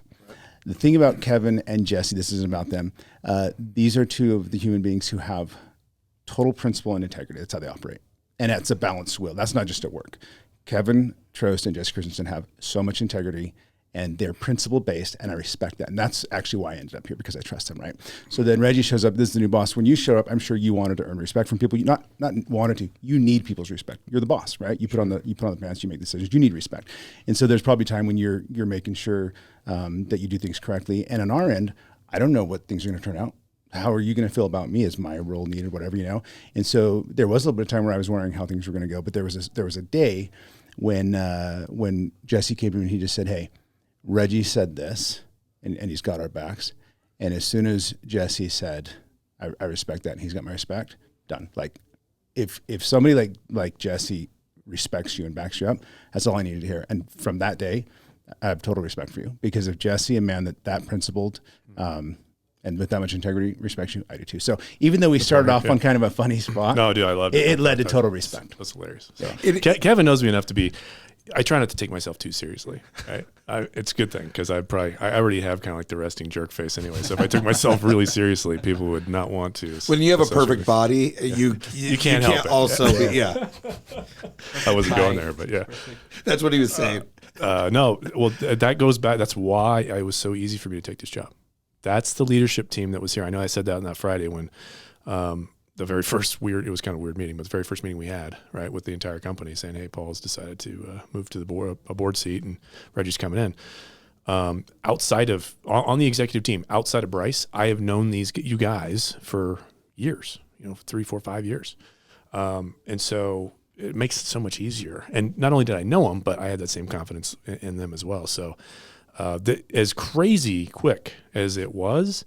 The thing about Kevin and Jesse, this isn't about them. These are two of the human beings who have total principle and integrity. That's how they operate, and that's a balanced wheel. That's not just at work. Kevin Trost and Jesse Christensen have so much integrity, and they're principle based, and I respect that. And that's actually why I ended up here, because I trust them, right? So then Reggie shows up. This is the new boss. When you show up, I'm sure you wanted to earn respect from people. You not wanted to. You need people's respect. You're the boss, right? You put on the pants. You make decisions. You need respect. And so there's probably time when you're making sure that you do things correctly. And on our end, I don't know what things are going to turn out. How are you going to feel about me? Is my role needed? Whatever, you know. And so there was a little bit of time where I was wondering how things were going to go. But there was a day when Jesse came to me and he just said, "Hey, Reggie said this, and he's got our backs." And as soon as Jesse said, I respect that, and he's got my respect, done. Like, if somebody like Jesse respects you and backs you up, that's all I needed to hear. And from that day, I have total respect for you, because if Jesse, a man that principled, and with that much integrity, respects you, I do too. So even though we started off on kind of a funny spot, No, dude, I loved it. It led to total respect. That's hilarious. So, Kevin knows me enough to be. I try not to take myself too seriously. Right? It's a good thing, because I already have kind of like the resting jerk face anyway. So if I took myself really seriously, people would not want to. When you have a perfect body, you can't help it. Also, yeah. I wasn't going there, but yeah. That's what he was saying. No, well, that goes back. That's why it was so easy for me to take this job. That's the leadership team that was here. I know I said that on that Friday when the very first it was kind of a weird meeting, but the very first meeting we had, right, with the entire company saying, hey, Paul's decided to move to a board seat and Reggie's coming in. On the executive team, outside of Bryce, I have known you guys for years, 3, 4, 5 years. And so it makes it so much easier. And not only did I know them, but I had that same confidence in them as well. So as crazy quick as it was,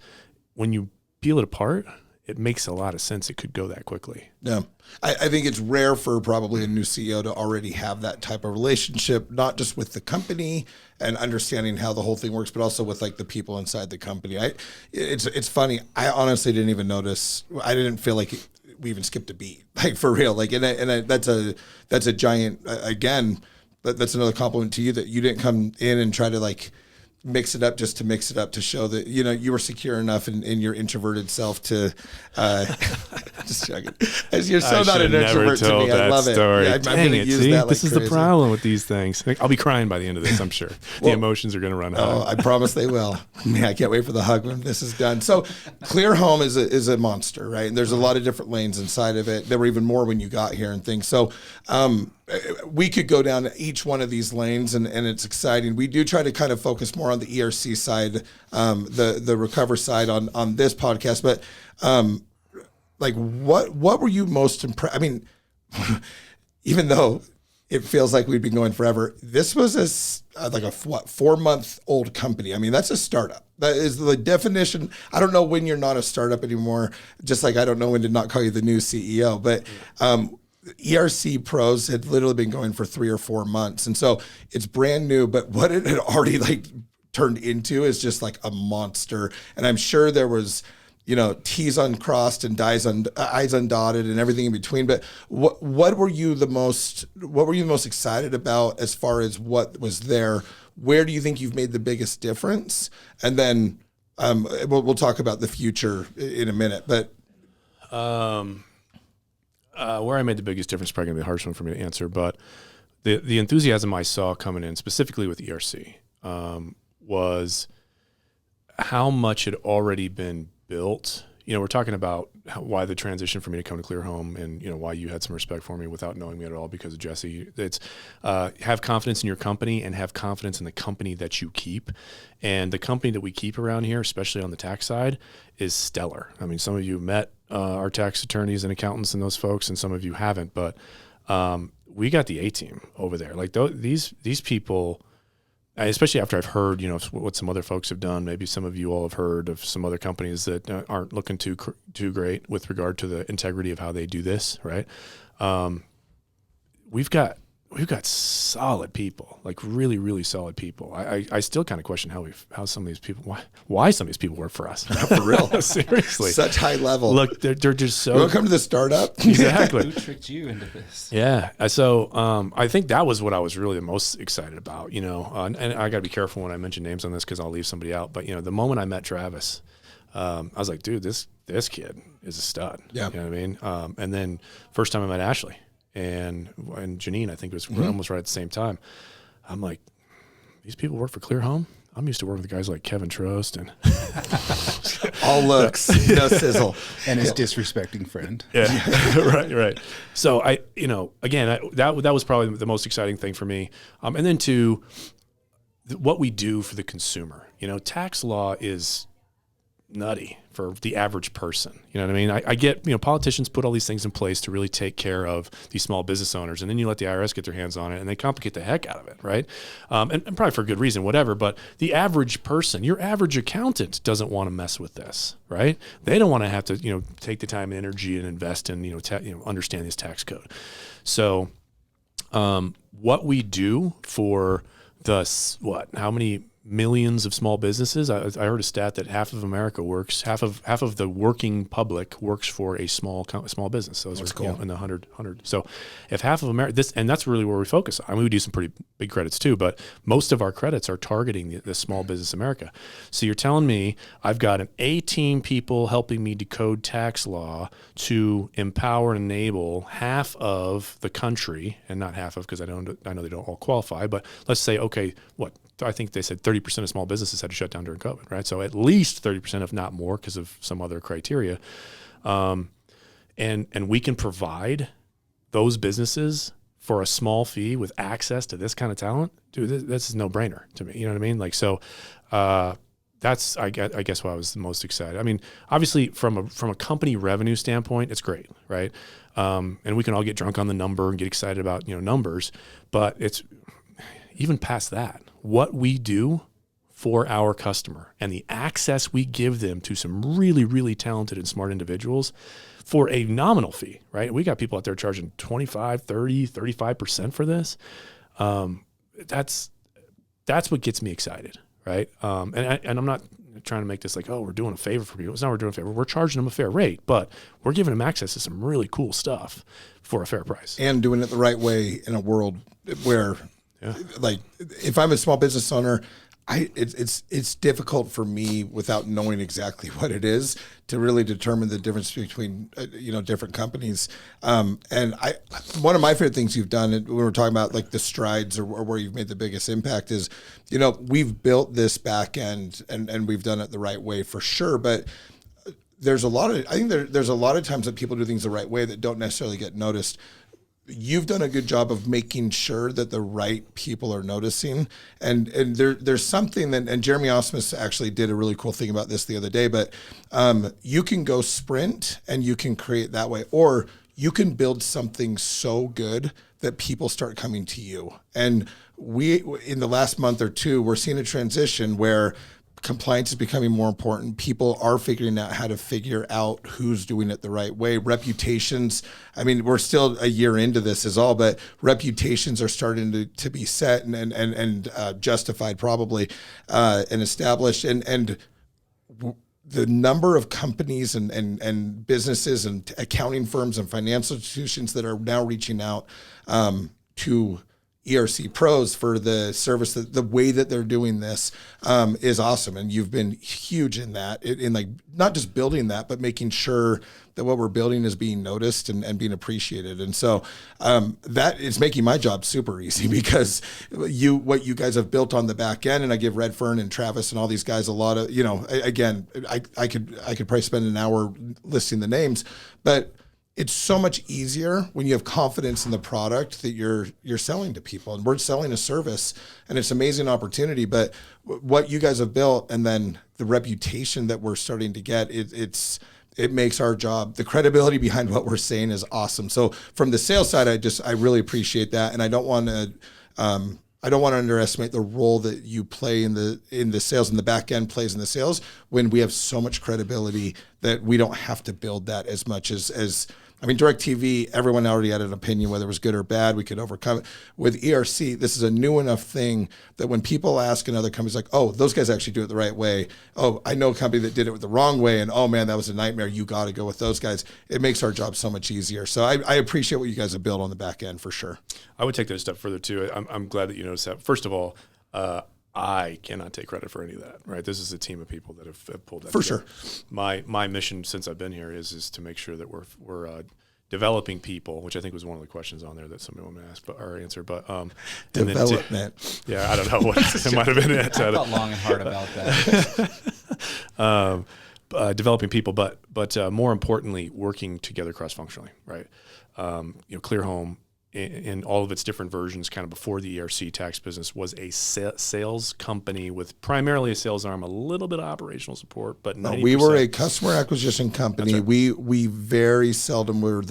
when you peel it apart, it makes a lot of sense. It could go that quickly. Yeah. I think it's rare for probably a new CEO to already have that type of relationship, not just with the company and understanding how the whole thing works, but also with like the people inside the company. It's funny. I honestly didn't even notice. I didn't feel like we even skipped a beat, like for real. Like, that's a giant, again, that's another compliment to you that you didn't come in and try to like mix it up just to mix it up, to show that you were secure enough in your introverted self to just joking. As you're so not an introvert to me. I love it. Yeah, I'm going to use that. This like is crazy. the problem with these things. I'll be crying by the end of this, I'm sure. The emotions are going to run high. Oh, I promise they will. Man, I can't wait for the hug when this is done. So Clear Home is a monster, right? And there's a lot of different lanes inside of it. There were even more when you got here and things. So we could go down each one of these lanes, and it's exciting. We do try to kind of focus more on the ERC side, the Recover side on this podcast. But like, what were you most impressed? I mean, even though it feels like we've been going forever, this was a 4-month-old company. I mean, that's a startup. That is the definition. I don't know when you're not a startup anymore, just like I don't know when to not call you the new CEO. But ERC Pros had literally been going for 3 or 4 months. And so it's brand new, but what it had already like turned into is just like a monster. And I'm sure there was, T's uncrossed and I's undotted and everything in between. But what were you the most excited about as far as what was there? Where do you think you've made the biggest difference? And then we'll talk about the future in a minute. But where I made the biggest difference is probably going to be a harsh one for me to answer. But the enthusiasm I saw coming in, specifically with ERC, was how much had already been built. We're talking about why the transition for me to come to Clear Home, and why you had some respect for me without knowing me at all because of Jesse. It's have confidence in your company and have confidence in the company that you keep. And the company that we keep around here, especially on the tax side, is stellar. I mean, some of you met our tax attorneys and accountants and those folks, and some of you haven't. But we got the A team over there. Like these people. Especially after I've heard, what some other folks have done. Maybe some of you all have heard of some other companies that aren't looking too great with regard to the integrity of how they do this, right? We've got solid people, like really, really solid people. I still kind of question how some of these people, why some of these people work for us. For real. Seriously. Such high level. Look, they're just so. Welcome to the startup. Exactly. Who tricked you into this? Yeah. So I think that was what I was really the most excited about, and I got to be careful when I mention names on this because I'll leave somebody out. But, the moment I met Travis, I was like, dude, this kid is a stud. Yeah. You know what I mean? And then first time I met Ashley and Janine, I think it was almost right at the same time. I'm like, these people work for Clear Home? I'm used to working with guys like Kevin Trost and all looks, no sizzle, and his disrespecting friend. Yeah, right. So that was probably the most exciting thing for me. And then what we do for the consumer. Tax law is nutty for the average person. You know what I mean? I get, politicians put all these things in place to really take care of these small business owners, and then you let the IRS get their hands on it and they complicate the heck out of it, right? And probably for a good reason, whatever, but the average person, your average accountant doesn't want to mess with this, right? They don't want to have to, take the time and energy and invest in, understand this tax code. So what we do for how many millions of small businesses. I heard a stat that half of America half of the working public works for a small business. So those are cool. In the 100. So if half of America, and that's really where we focus on. I mean, we do some pretty big credits too, but most of our credits are targeting the small business America. So you're telling me I've got an A team people helping me decode tax law to empower and enable half of the country, and not half of, because I know they don't all qualify, but let's say, okay, I think they said 30% of small businesses had to shut down during COVID, right? So at least 30%, if not more, because of some other criteria. And we can provide those businesses for a small fee with access to this kind of talent. Dude, this is no brainer to me. You know what I mean? Like, so that's, I guess why I was the most excited. I mean, obviously from a company revenue standpoint, it's great, right? And we can all get drunk on the number and get excited about, numbers, but it's even past that. What we do for our customer and the access we give them to some really, really talented and smart individuals for a nominal fee, right? We got people out there charging 25, 30, 35% for this. That's what gets me excited, right? And I'm not trying to make this like, oh, we're doing a favor for people. It's not we're doing a favor. We're charging them a fair rate, but we're giving them access to some really cool stuff for a fair price. And doing it the right way in a world where like if I'm a small business owner, it's difficult for me without knowing exactly what it is to really determine the difference between different companies. And one of my favorite things you've done when we're talking about like the strides or where you've made the biggest impact is, we've built this back end and we've done it the right way for sure. But there's a lot of times that people do things the right way that don't necessarily get noticed. You've done a good job of making sure that the right people are noticing. And there's something that, and Jeremy Osmus actually did a really cool thing about this the other day, but you can go sprint and you can create that way, or you can build something so good that people start coming to you. And we, in the last month or two, we're seeing a transition where compliance is becoming more important. People are figuring out how to figure out who's doing it the right way. Reputations, I mean, we're still a year into this is all, but reputations are starting to be set and justified probably and established. And the number of companies and businesses and accounting firms and financial institutions that are now reaching out to ERC pros for the service, the way that they're doing this is awesome. And you've been huge in that, in like not just building that, but making sure that what we're building is being noticed and being appreciated. And so that is making my job super easy, because what you guys have built on the back end, and I give Redfern and Travis and all these guys a lot of, again, I could probably spend an hour listing the names, but it's so much easier when you have confidence in the product that you're selling to people. And we're selling a service, and it's an amazing opportunity. But what you guys have built, and then the reputation that we're starting to get, it makes our job, the credibility behind what we're saying is awesome. So from the sales side, I really appreciate that, and I don't want to underestimate the role that you play in the sales, and the back end plays in the sales, when we have so much credibility that we don't have to build that as much as DirecTV, everyone already had an opinion whether it was good or bad. We could overcome it. With ERC, this is a new enough thing that when people ask in other companies, like, oh, those guys actually do it the right way. Oh, I know a company that did it the wrong way, and oh man, that was a nightmare. You got to go with those guys. It makes our job so much easier. So I appreciate what you guys have built on the back end for sure. I would take that a step further too. I'm glad that you noticed that. First of all, I cannot take credit for any of that, right? This is a team of people that have pulled that together. Sure. My mission since I've been here is to make sure that we're developing people, which I think was one of the questions on there that somebody wanted to ask or answer. But development. Yeah, I don't know what it might have been. I thought long and hard about that. Developing people, but more importantly, working together cross-functionally, right? ClearHome, in all of its different versions, kind of before the ERC tax business, was a sales company with primarily a sales arm, a little bit of operational support, but 90%. We were a customer acquisition company. Right. We very seldom were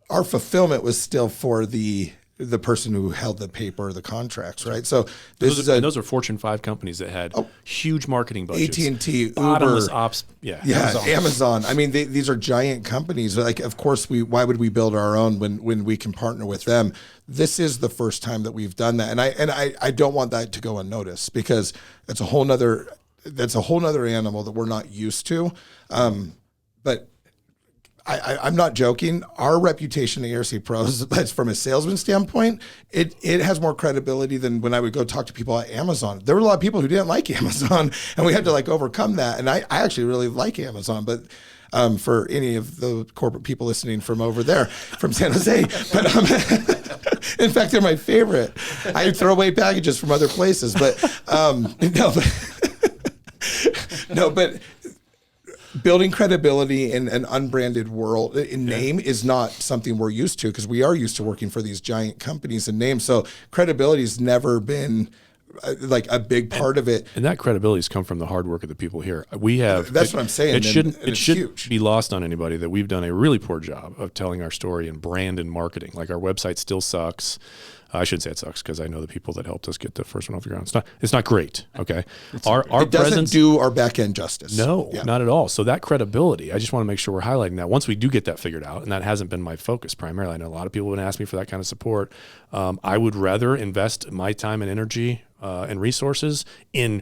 our fulfillment was still for the person who held the paper, the contracts, right? So those are Fortune 5 companies that had huge marketing budgets. AT&T, bottomless Uber, ops, Amazon. I mean, these are giant companies. Like, of course, why would we build our own when we can partner with them? This is the first time that we've done that, and I don't want that to go unnoticed, because that's a whole nother animal that we're not used to. But I'm not joking. Our reputation at ERC Pros, that's from a salesman standpoint, it has more credibility than when I would go talk to people at Amazon. There were a lot of people who didn't like Amazon, and we had to overcome that. And I actually really like Amazon, but for any of the corporate people listening from over there, from San Jose, but in fact, they're my favorite. I throw away packages from other places, but but building credibility in an unbranded world in name is not something we're used to, because we are used to working for these giant companies and names. So credibility has never been like a big part of it. And that credibility has come from the hard work of the people here. We have. That's what I'm saying. It shouldn't be lost on anybody that we've done a really poor job of telling our story in brand and marketing. Like, our website still sucks. I shouldn't say it sucks, because I know the people that helped us get the first one off the ground. It's not great. Okay, our it doesn't do our back end justice. No, not at all. So that credibility, I just want to make sure we're highlighting that. Once we do get that figured out, and that hasn't been my focus primarily. I know a lot of people would ask me for that kind of support. I would rather invest my time and energy and resources in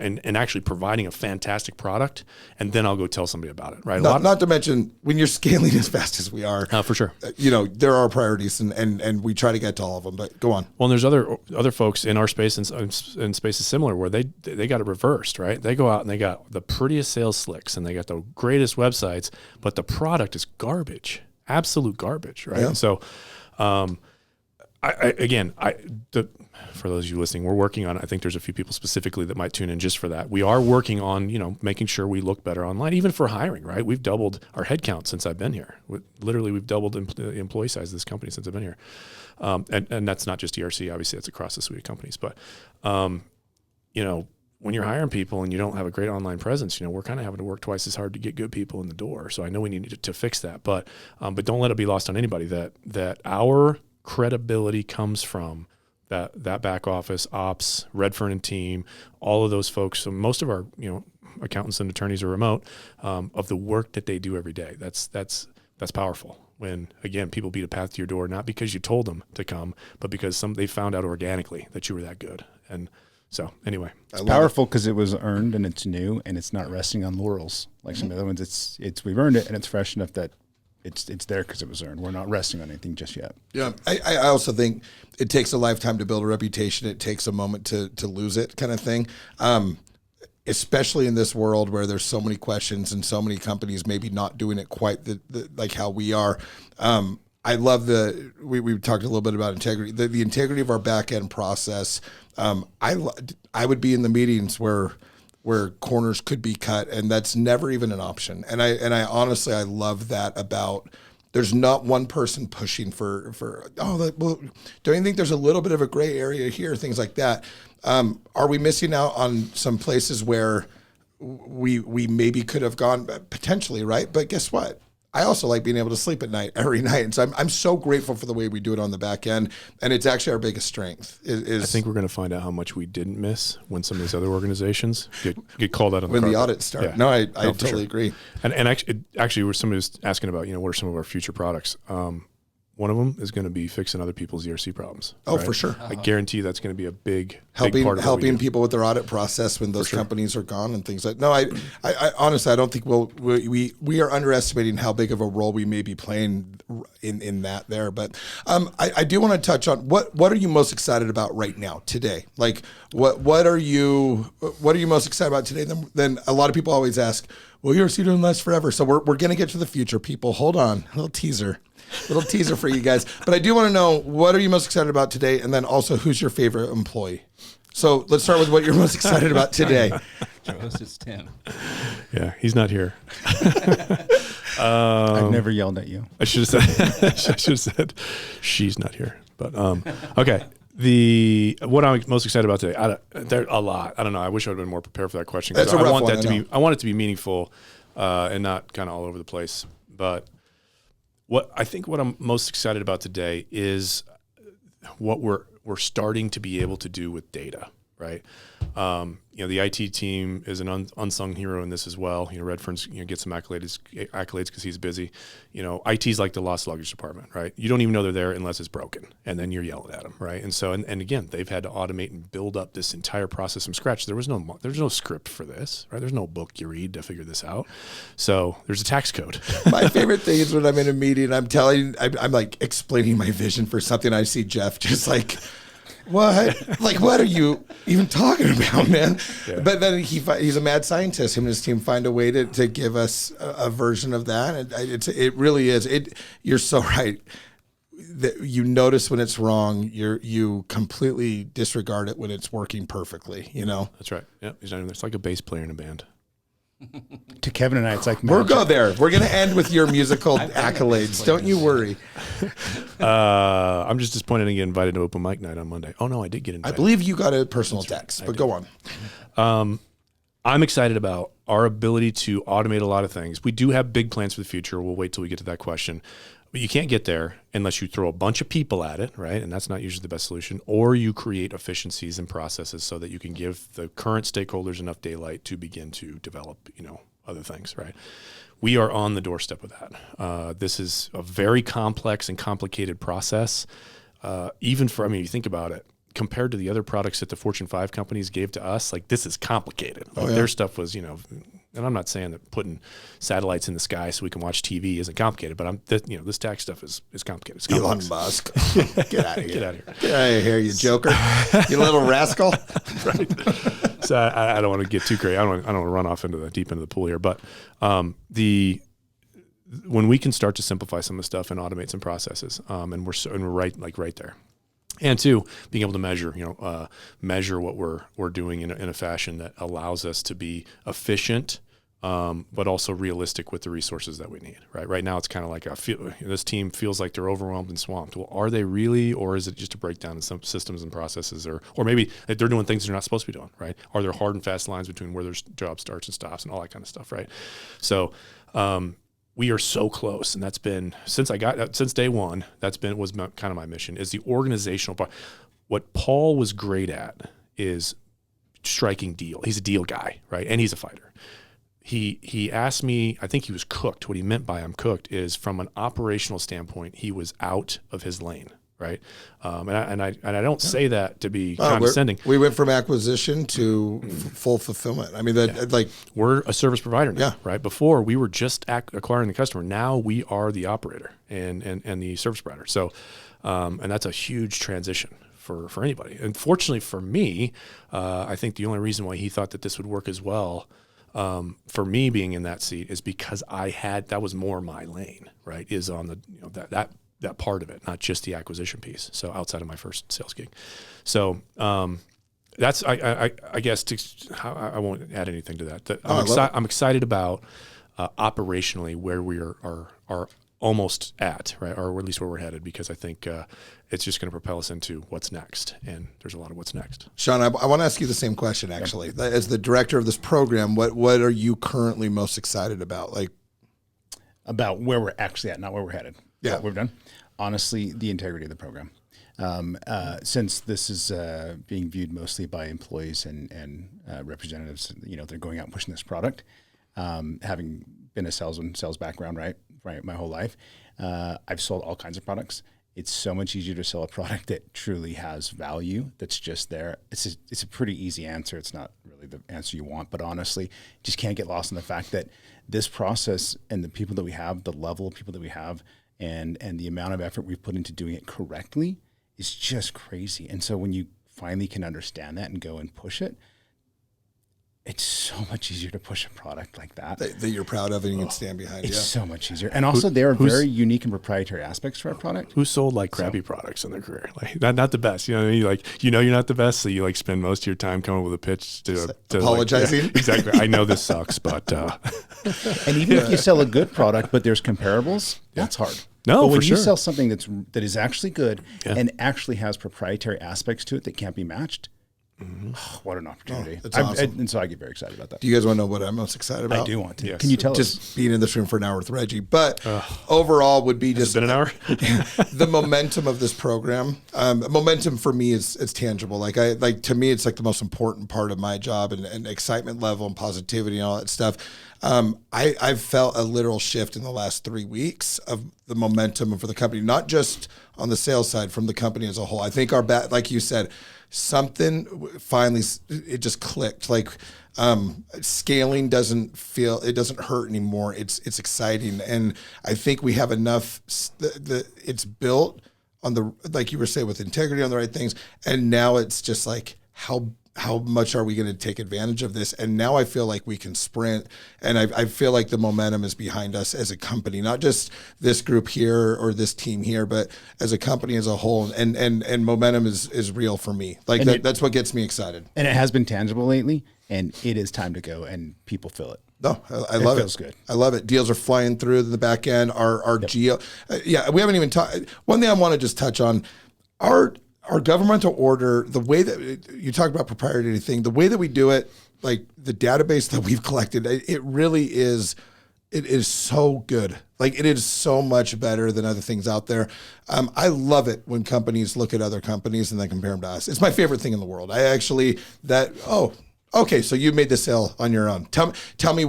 and actually providing a fantastic product, and then I'll go tell somebody about it, right? Not to mention, when you're scaling as fast as we are, for sure, there are priorities, and we try to get to all of them. But go on. Well, and there's other folks in our space and spaces similar where they got it reversed, right? They go out and they got the prettiest sales slicks and they got the greatest websites, but the product is garbage, absolute garbage, right? Yeah. So, for those of you listening, we're working on it. I think there's a few people specifically that might tune in just for that. We are working on, making sure we look better online, even for hiring, right? We've doubled our headcount since I've been here. We've doubled the employee size of this company since I've been here. And that's not just ERC, obviously that's across the suite of companies. But, when you're hiring people and you don't have a great online presence, we're kind of having to work twice as hard to get good people in the door. So I know we need to fix that, but don't let it be lost on anybody that our credibility comes from that back office, ops, Redfern and team, all of those folks. So most of our accountants and attorneys are remote, of the work that they do every day. That's powerful. When again people beat a path to your door, not because you told them to come, but because they found out organically that you were that good. And So anyway, It's powerful because it was earned and it's new and it's not resting on laurels like some of the other ones. It's we've earned it and it's fresh enough that it's there because it was earned. We're not resting on anything just yet. Yeah, I also think it takes a lifetime to build a reputation. It takes a moment to lose it, kind of thing. Especially in this world where there's so many questions and so many companies maybe not doing it quite like how we are. I love we talked a little bit about integrity, the integrity of our back end process. I would be in the meetings where corners could be cut, and that's never even an option. And I honestly, I love that about. There's not one person pushing for don't you think there's a little bit of a gray area here, things like that. Are we missing out on some places where we maybe could have gone potentially, right? But guess what? I also like being able to sleep at night every night. And so I'm so grateful for the way we do it on the back end. And it's actually our biggest strength. I think we're going to find out how much we didn't miss when some of these other organizations get called out on when the the carpet. audits start. Yeah. No, I for totally sure. agree. And actually, where somebody was asking about, what are some of our future products? One of them is going to be fixing other people's ERC problems. Oh, right? for sure. I guarantee that's going to be a big part of what we helping do. people with their audit process when those companies are gone and things like. No, I honestly I don't think we are underestimating how big of a role we may be playing in that there. But I do want to touch on what are you most excited about right now today? Like what are you most excited about today? Then a lot of people always ask, well, ERC doesn't last forever, so we're going to get to the future. People, hold on, a little teaser for you guys. But I do want to know, what are you most excited about today? And then also, who's your favorite employee? So let's start with what you're most excited about today. Joe's is Tim. Yeah, he's not here. I've never yelled at you. I should have said she's not here. But okay. What I'm most excited about today, there a lot. I don't know. I wish I would have been more prepared for that question. That's a rough I want one, that to I know. be. I want it to be meaningful and not kind of all over the place. But what I'm most excited about today is what we're starting to be able to do with data. Right. The IT team is an unsung hero in this as well. Redfern's gets some accolades because he's busy. IT's like the lost luggage department, right? You don't even know they're there unless it's broken, and then you're yelling at them, right? And so, and again, they've had to automate and build up this entire process from scratch. There's no script for this, right? There's no book you read to figure this out. So there's a tax code. My favorite thing is when I'm in a meeting, I'm like explaining my vision for something. I see Jeff just like, what? Like, what are you even talking about, man? Yeah. But then he's a mad scientist. Him and his team find a way to give us a version of that. And it really is. You're so right. That you notice when it's wrong. You completely disregard it when it's working perfectly. That's right. Yeah, it's like a bass player in a band. To Kevin and I, it's like We'll magic. go there. We're going to end with your musical accolades. Don't you worry. I'm just disappointed I didn't get invited to open mic night on Monday. Oh no, I did get I invited. believe you got a personal text, but go on. I'm excited about our ability to automate a lot of things. We do have big plans for the future. We'll wait till we get to that question. But you can't get there unless you throw a bunch of people at it, right? And that's not usually the best solution. Or you create efficiencies and processes so that you can give the current stakeholders enough daylight to begin to develop, other things, right? We are on the doorstep of that. This is a very complex and complicated process. You think about it, compared to the other products that the Fortune 5 companies gave to us, like this is complicated. Their stuff was, and I'm not saying that putting satellites in the sky so we can watch TV isn't complicated, but this tax stuff is complicated. It's Elon complex. Musk. Get out of here. Get out of here. Get out of here, you joker. You little rascal. So I don't want to get too crazy. I don't want to run off into the deep end of the pool here, but when we can start to simplify some of the stuff and automate some processes, and we're right there. And two, being able to measure what we're doing in a fashion that allows us to be efficient, but also realistic with the resources that we need. Right now, it's kind of like this team feels like they're overwhelmed and swamped. Well, are they really, or is it just a breakdown in some systems and processes, or maybe they're doing things they're not supposed to be doing? Right? Are there hard and fast lines between where their job starts and stops and all that kind of stuff? Right? So. We are so close, and that's been since day one. Was kind of my mission. Is the organizational part. What Paul was great at is striking deal. He's a deal guy, right? And he's a fighter. He asked me. I think he was cooked. What he meant by I'm cooked is from an operational standpoint, he was out of his lane. right? And I don't say that to be condescending. We went from acquisition to full fulfillment. I mean, we're a service provider now, Yeah. right? Before we were just acquiring the customer. Now we are the operator and the service provider. So, and that's a huge transition for anybody. And fortunately for me, I think the only reason why he thought that this would work as well, for me being in that seat, is because that was more my lane, right? Is on the, that part of it, not just the acquisition piece. So outside of my first sales gig. So, that's, I guess I won't add anything to that. I'm excited about, operationally where we are almost at, right? Or at least where we're headed, because I think, it's just going to propel us into what's next. And there's a lot of what's next. Sean, I want to ask you the same question, actually. Yeah. As the director of this program, what are you currently most excited about? About where we're actually at, not where we're headed. Yeah. What we've done. Honestly, the integrity of the program. Since this is being viewed mostly by employees and representatives, they're going out and pushing this product. Having been a sales background, right, my whole life, I've sold all kinds of products. It's so much easier to sell a product that truly has value, that's just there. It's a pretty easy answer. It's not really the answer you want, but honestly, just can't get lost in the fact that this process and the people that we have, the level of people that we have, and the amount of effort we've put into doing it correctly is just crazy. And so when you finally can understand that and go and push it, it's so much easier to push a product like that you're proud of and you can stand behind. It's so much easier. And also there are very unique and proprietary aspects to our product. Who sold crappy products in their career? Not the best. You're not the best, so you spend most of your time coming up with a pitch to apologizing. Exactly. I know this sucks, but and even if you sell a good product but there's comparables, that's hard. No, but when for you sure. sell something that is actually good and actually has proprietary aspects to it that can't be matched, what an opportunity. That's awesome. And so I get very excited about that. Do you guys want to know what I'm most excited about? I do want to. Yes. Can you tell us? Just being in this room for an hour with Reggie. But overall would be just been an hour. The momentum of this program. Momentum for me is tangible. To me, it's the most important part of my job, and excitement level and positivity and all that stuff. I've felt a literal shift in the last 3 weeks of the momentum for the company, not just on the sales side, from the company as a whole. I think like you said, something finally, it just clicked. Scaling doesn't hurt anymore. It's exciting. And I think we have enough, it's built on the, like you were saying, with integrity on the right things. And now it's just how much are we going to take advantage of this? And now I feel like we can sprint, and I feel like the momentum is behind us as a company, not just this group here or this team here, but as a company as a whole. And momentum is real for me. That's what gets me excited. And it has been tangible lately, and it is time to go, and people feel it. No, I love it. Feels good. I love it. Deals are flying through the back end. Our geo, we haven't even talked. One thing I want to just touch on, our governmental order, the way that you talk about proprietary thing, the way that we do it, the database that we've collected, it really is, it is so good. It is so much better than other things out there. I love it when companies look at other companies and then compare them to us. It's my favorite thing in the world. Okay, so you made the sale on your own. Tell me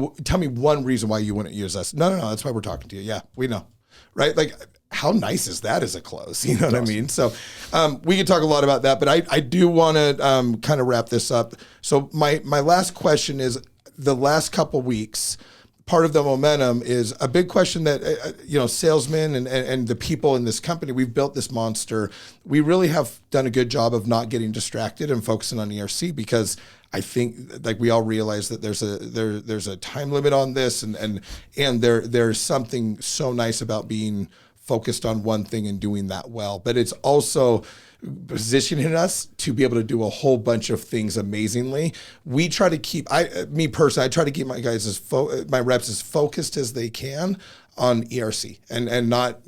one reason why you wouldn't use us. No, that's why we're talking to you. Yeah, we know, right? How nice is that as a close? You know what I mean? So we could talk a lot about that, but I do want to kind of wrap this up. So my last question is, the last couple weeks, part of the momentum is a big question that, salesmen and the people in this company, we've built this monster. We really have done a good job of not getting distracted and focusing on ERC, because I think we all realize that there's a time limit on this, and there's something so nice about being focused on one thing and doing that well, but it's also positioning us to be able to do a whole bunch of things amazingly. We try to keep, me personally, I try to keep my guys my reps as focused as they can on ERC and not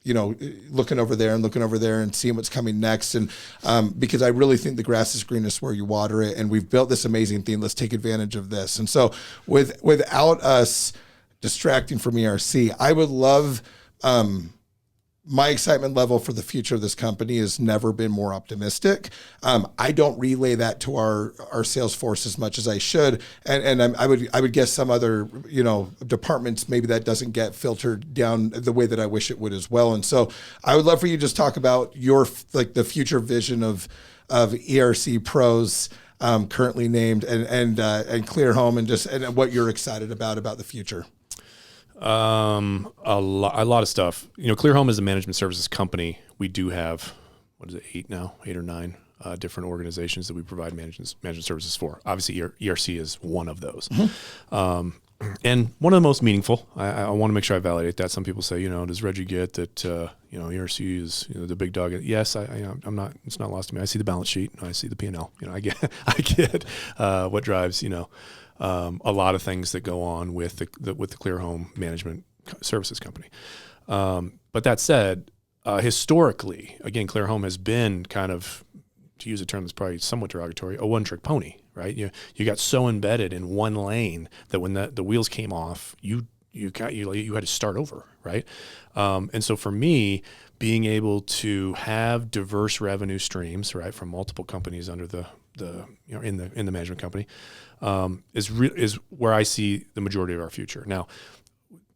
looking over there and seeing what's coming next. And because I really think the grass is greenest where you water it, and we've built this amazing thing. Let's take advantage of this. And so without us distracting from ERC, I would love my excitement level for the future of this company has never been more optimistic. I don't relay that to our sales force as much as I should, and I would guess some other departments maybe that doesn't get filtered down the way that I wish it would as well. And so I would love for you to just talk about your the future vision of ERC Pros, currently named, and Clear Home, and what you're excited about the future. A lot of stuff. Clear Home is a management services company. We do have, 8 or 9 different organizations that we provide management services for. Obviously, ERC is one of those. Mm-hmm. And one of the most meaningful. I want to make sure I validate that. Some people say, does Reggie get that, ERC is the big dog? Yes, I'm not. It's not lost to me. I see the balance sheet. I see the P&L. I get what drives, a lot of things that go on with the Clear Home management services company. But that said, historically, again, Clear Home has been kind of, to use a term that's probably somewhat derogatory, a one-trick pony, right? You got so embedded in one lane that when the wheels came off, you had to start over, right? And so for me, being able to have diverse revenue streams, right, from multiple companies under in the management company, is where I see the majority of our future. Now,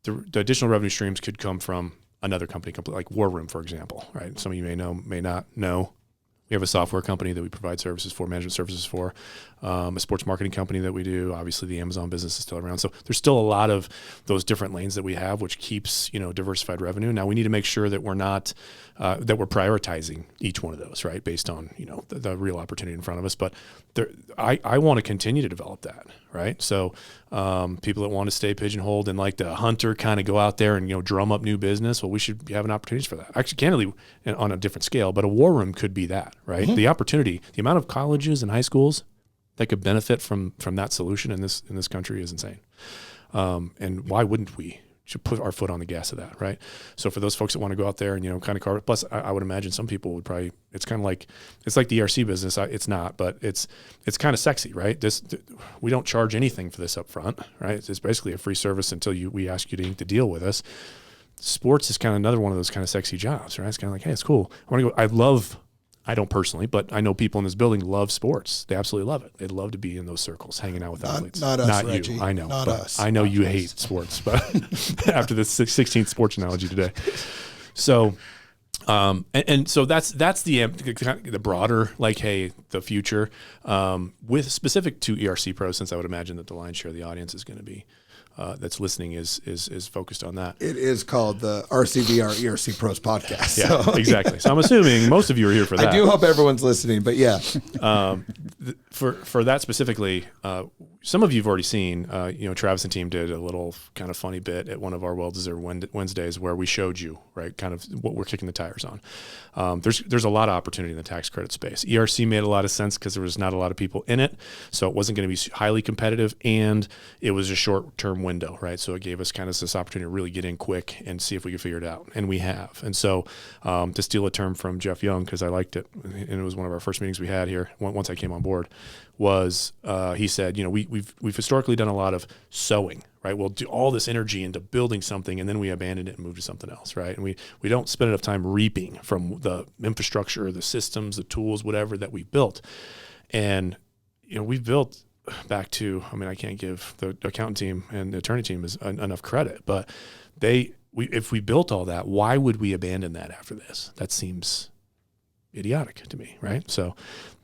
the additional revenue streams could come from another company, like War Room, for example, right? Some of you may know, may not know. We have a software company that we provide services for, management services for, a sports marketing company that we do. Obviously, the Amazon business is still around. So there's still a lot of those different lanes that we have, which keeps, diversified revenue. Now, we need to make sure that we're not, that we're prioritizing each one of those, right, based on, the real opportunity in front of us. But I want to continue to develop that, right? So people that want to stay pigeonholed and like the hunter kind of go out there and, drum up new business, well, we should be having opportunities for that. Actually, candidly, on a different scale, but a War Room could be that, right? Mm-hmm. The opportunity, the amount of colleges and high schools that could benefit from that solution in this country is insane. And why wouldn't we? Should put our foot on the gas of that, right? So for those folks that want to go out there and kind of carve it. Plus, I would imagine some people would probably. It's kind of like the ERC business. It's not, but it's kind of sexy, right? We don't charge anything for this up front, right? It's basically a free service until we ask you to deal with us. Sports is kind of another one of those kind of sexy jobs, right? It's kind of like, hey, it's cool. I don't personally, but I know people in this building love sports. They absolutely love it. They'd love to be in those circles, hanging out with athletes. Not us, Reggie. You. I know. Not but us. I know you hate sports, but after the 16th sports analogy today. So, and so that's the broader, like, hey, the future, with specific to ERC Pro, since I would imagine that the lion's share of the audience is going to be that's listening is focused on that. It is called the RCVR ERC Pros podcast. Yeah, so. Exactly. So I'm assuming most of you are here for that. I do hope everyone's listening, but yeah. For that specifically, some of you have already seen, Travis and team did a little kind of funny bit at one of our well-deserved Wednesdays where we showed you, right, kind of what we're kicking the tires on. There's a lot of opportunity in the tax credit space. ERC made a lot of sense because there was not a lot of people in it, so it wasn't going to be highly competitive, and it was a short-term window, right? So it gave us kind of this opportunity to really get in quick and see if we could figure it out, and we have. And so to steal a term from Jeff Young, because I liked it, and it was one of our first meetings we had here once I came on board, was he said, we've historically done a lot of sowing, right? We'll do all this energy into building something, and then we abandon it and move to something else, right? And we don't spend enough time reaping from the infrastructure, the systems, the tools, whatever that we've built. And we've built back to, I can't give the accountant team and the attorney team enough credit, but if we built all that, why would we abandon that after this? That seems idiotic to me, right? So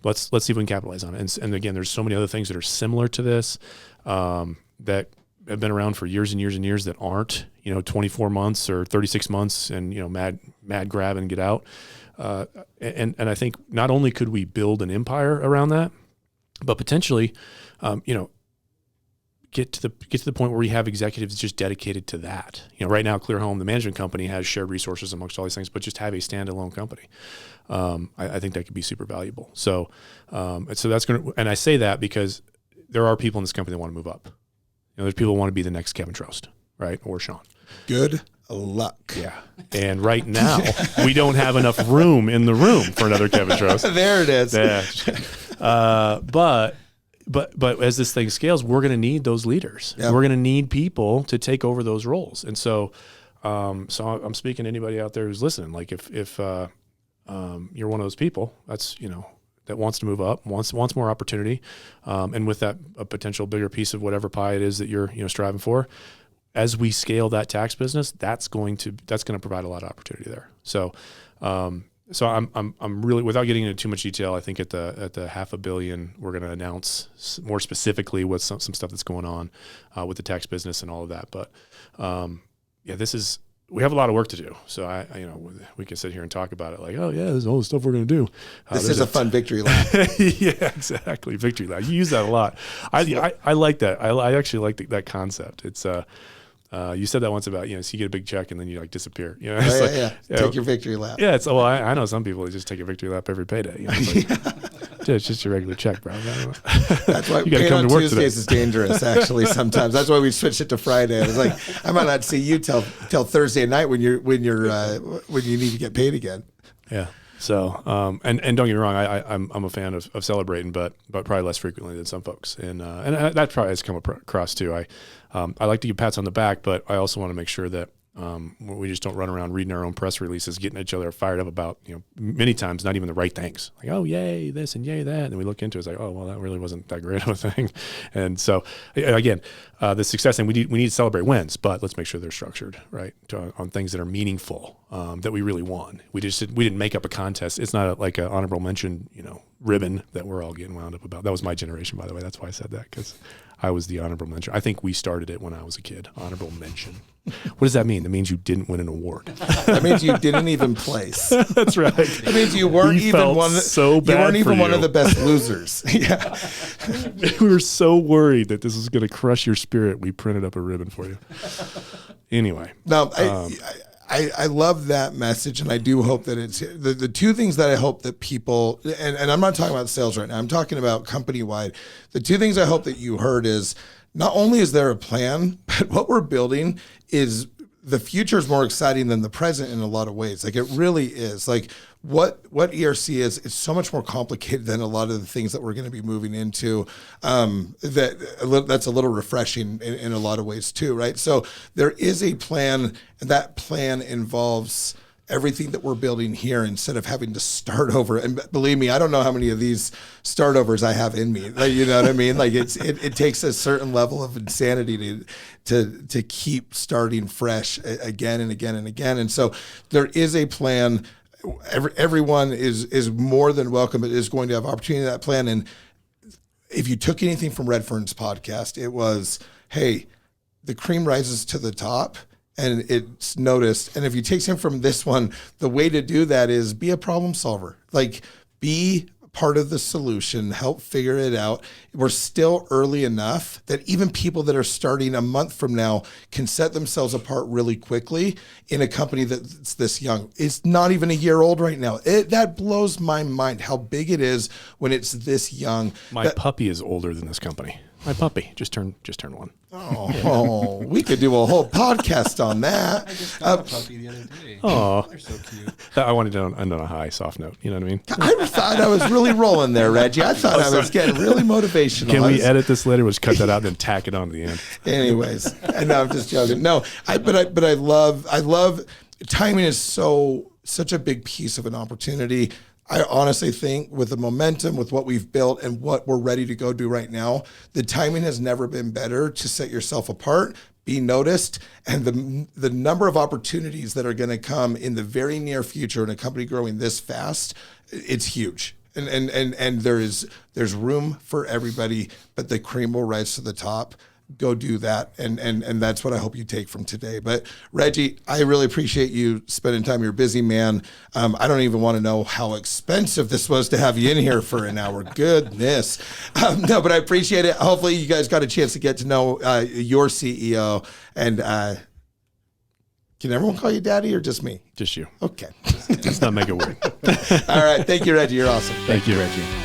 let's see if we can capitalize on it. And again, there's so many other things that are similar to this that have been around for years and years and years that aren't, 24 months or 36 months and, mad grab and get out. And I think not only could we build an empire around that, but potentially, get to the point where we have executives just dedicated to that. Right now, Clear Home, the management company, has shared resources amongst all these things, but just have a standalone company. I think that could be super valuable. So that's going to, and I say that because there are people in this company that want to move up. There's people who want to be the next Kevin Trost, right? Or Sean. Good luck. Yeah. And right now, we don't have enough room in the room for another Kevin Trost. There it is. Yeah. But as this thing scales, we're going to need those leaders. Yep. We're going to need people to take over those roles. And so So I'm speaking to anybody out there who's listening. Like if you're one of those people that's, that wants to move up, wants more opportunity, and with that, a potential bigger piece of whatever pie it is that you're, striving for, as we scale that tax business, that's going to provide a lot of opportunity there. So, so I'm really, without getting into too much detail, I think at the $500 million, we're going to announce more specifically what some stuff that's going on with the tax business and all of that. But yeah, we have a lot of work to do. So we can sit here and talk about it like, oh yeah, there's all the stuff we're going to do. This is a fun victory lap. Yeah, exactly. Victory lap. You use that a lot. I like that. I actually like that concept. It's you said that once about, so you get a big check and then you disappear. Take your victory lap. Yeah, it's I know some people that just take a victory lap every payday. It's just your regular check, bro. That's why paying on Tuesdays is dangerous. Actually, sometimes that's why we switched it to Friday. I was like, I might not see you till Thursday night when you need to get paid again. Yeah. So, and don't get me wrong, I'm a fan of celebrating, but probably less frequently than some folks, and that probably has come across too. I like to give pats on the back, but I also want to make sure that we just don't run around reading our own press releases, getting each other fired up about, many times not even the right things. Like, oh, yay this and yay that. And then we look into it, it's like, oh, well, that really wasn't that great of a thing. And so, again, the success thing, we need to celebrate wins, but let's make sure they're structured, right, on things that are meaningful, that we really won. We didn't make up a contest. It's not like an honorable mention, ribbon that we're all getting wound up about. That was my generation, by the way. That's why I said that, because I was the honorable mention. I think we started it when I was a kid. Honorable mention. What does that mean? That means you didn't win an award. That means you didn't even place. That's right. That means you weren't even one. You weren't even one of the best losers. Yeah. We were so worried that this was going to crush your spirit. We printed up a ribbon for you. Anyway. No, I love that message, and I do hope that it's the two things that I hope that people, and I'm not talking about sales right now, I'm talking about company-wide. The two things I hope that you heard is, not only is there a plan, but what we're building is, the future is more exciting than the present in a lot of ways. Like, it really is. Like, what ERC is, it's so much more complicated than a lot of the things that we're going to be moving into. That's a little refreshing in a lot of ways too, right? So there is a plan, and that plan involves everything that we're building here, instead of having to start over. And believe me, I don't know how many of these start overs I have in me. Like, you know what I mean? Like, it takes a certain level of insanity to keep starting fresh again and again and again. And so there is a plan. Everyone is more than welcome. It is going to have opportunity in that plan. And if you took anything from Redfern's podcast, it was, hey, the cream rises to the top, and it's noticed. And if you take something from this one, the way to do that is be a problem solver. Like, be part of the solution, help figure it out. We're still early enough that even people that are starting a month from now can set themselves apart really quickly in a company that's this young. It's not even a year old right now. That blows my mind how big it is when it's this young. My puppy is older than this company. My puppy just turned one. Oh, we could do a whole podcast on that. I just got a puppy the other day. Oh, They're so cute. I wanted to end on a high, soft note. You know what I mean? I thought I was really rolling there, Reggie. I thought I was getting really motivational. Can we edit this later? We'll just cut that out and then tack it on to the end. Anyways, no, I'm just joking. No, but I love timing is such a big piece of an opportunity. I honestly think with the momentum, with what we've built and what we're ready to go do right now, the timing has never been better to set yourself apart, be noticed, and the number of opportunities that are going to come in the very near future in a company growing this fast, it's huge. And there's room for everybody, but the cream will rise to the top. Go do that, and that's what I hope you take from today. But Reggie, I really appreciate you spending time. You're a busy man. I don't even want to know how expensive this was to have you in here for an hour. Goodness. No, but I appreciate it. Hopefully you guys got a chance to get to know your CEO. And can everyone call you Daddy or just me? Just you. Okay. Let's not make it weird. All right. Thank you, Reggie. You're awesome. Thank you, Reggie.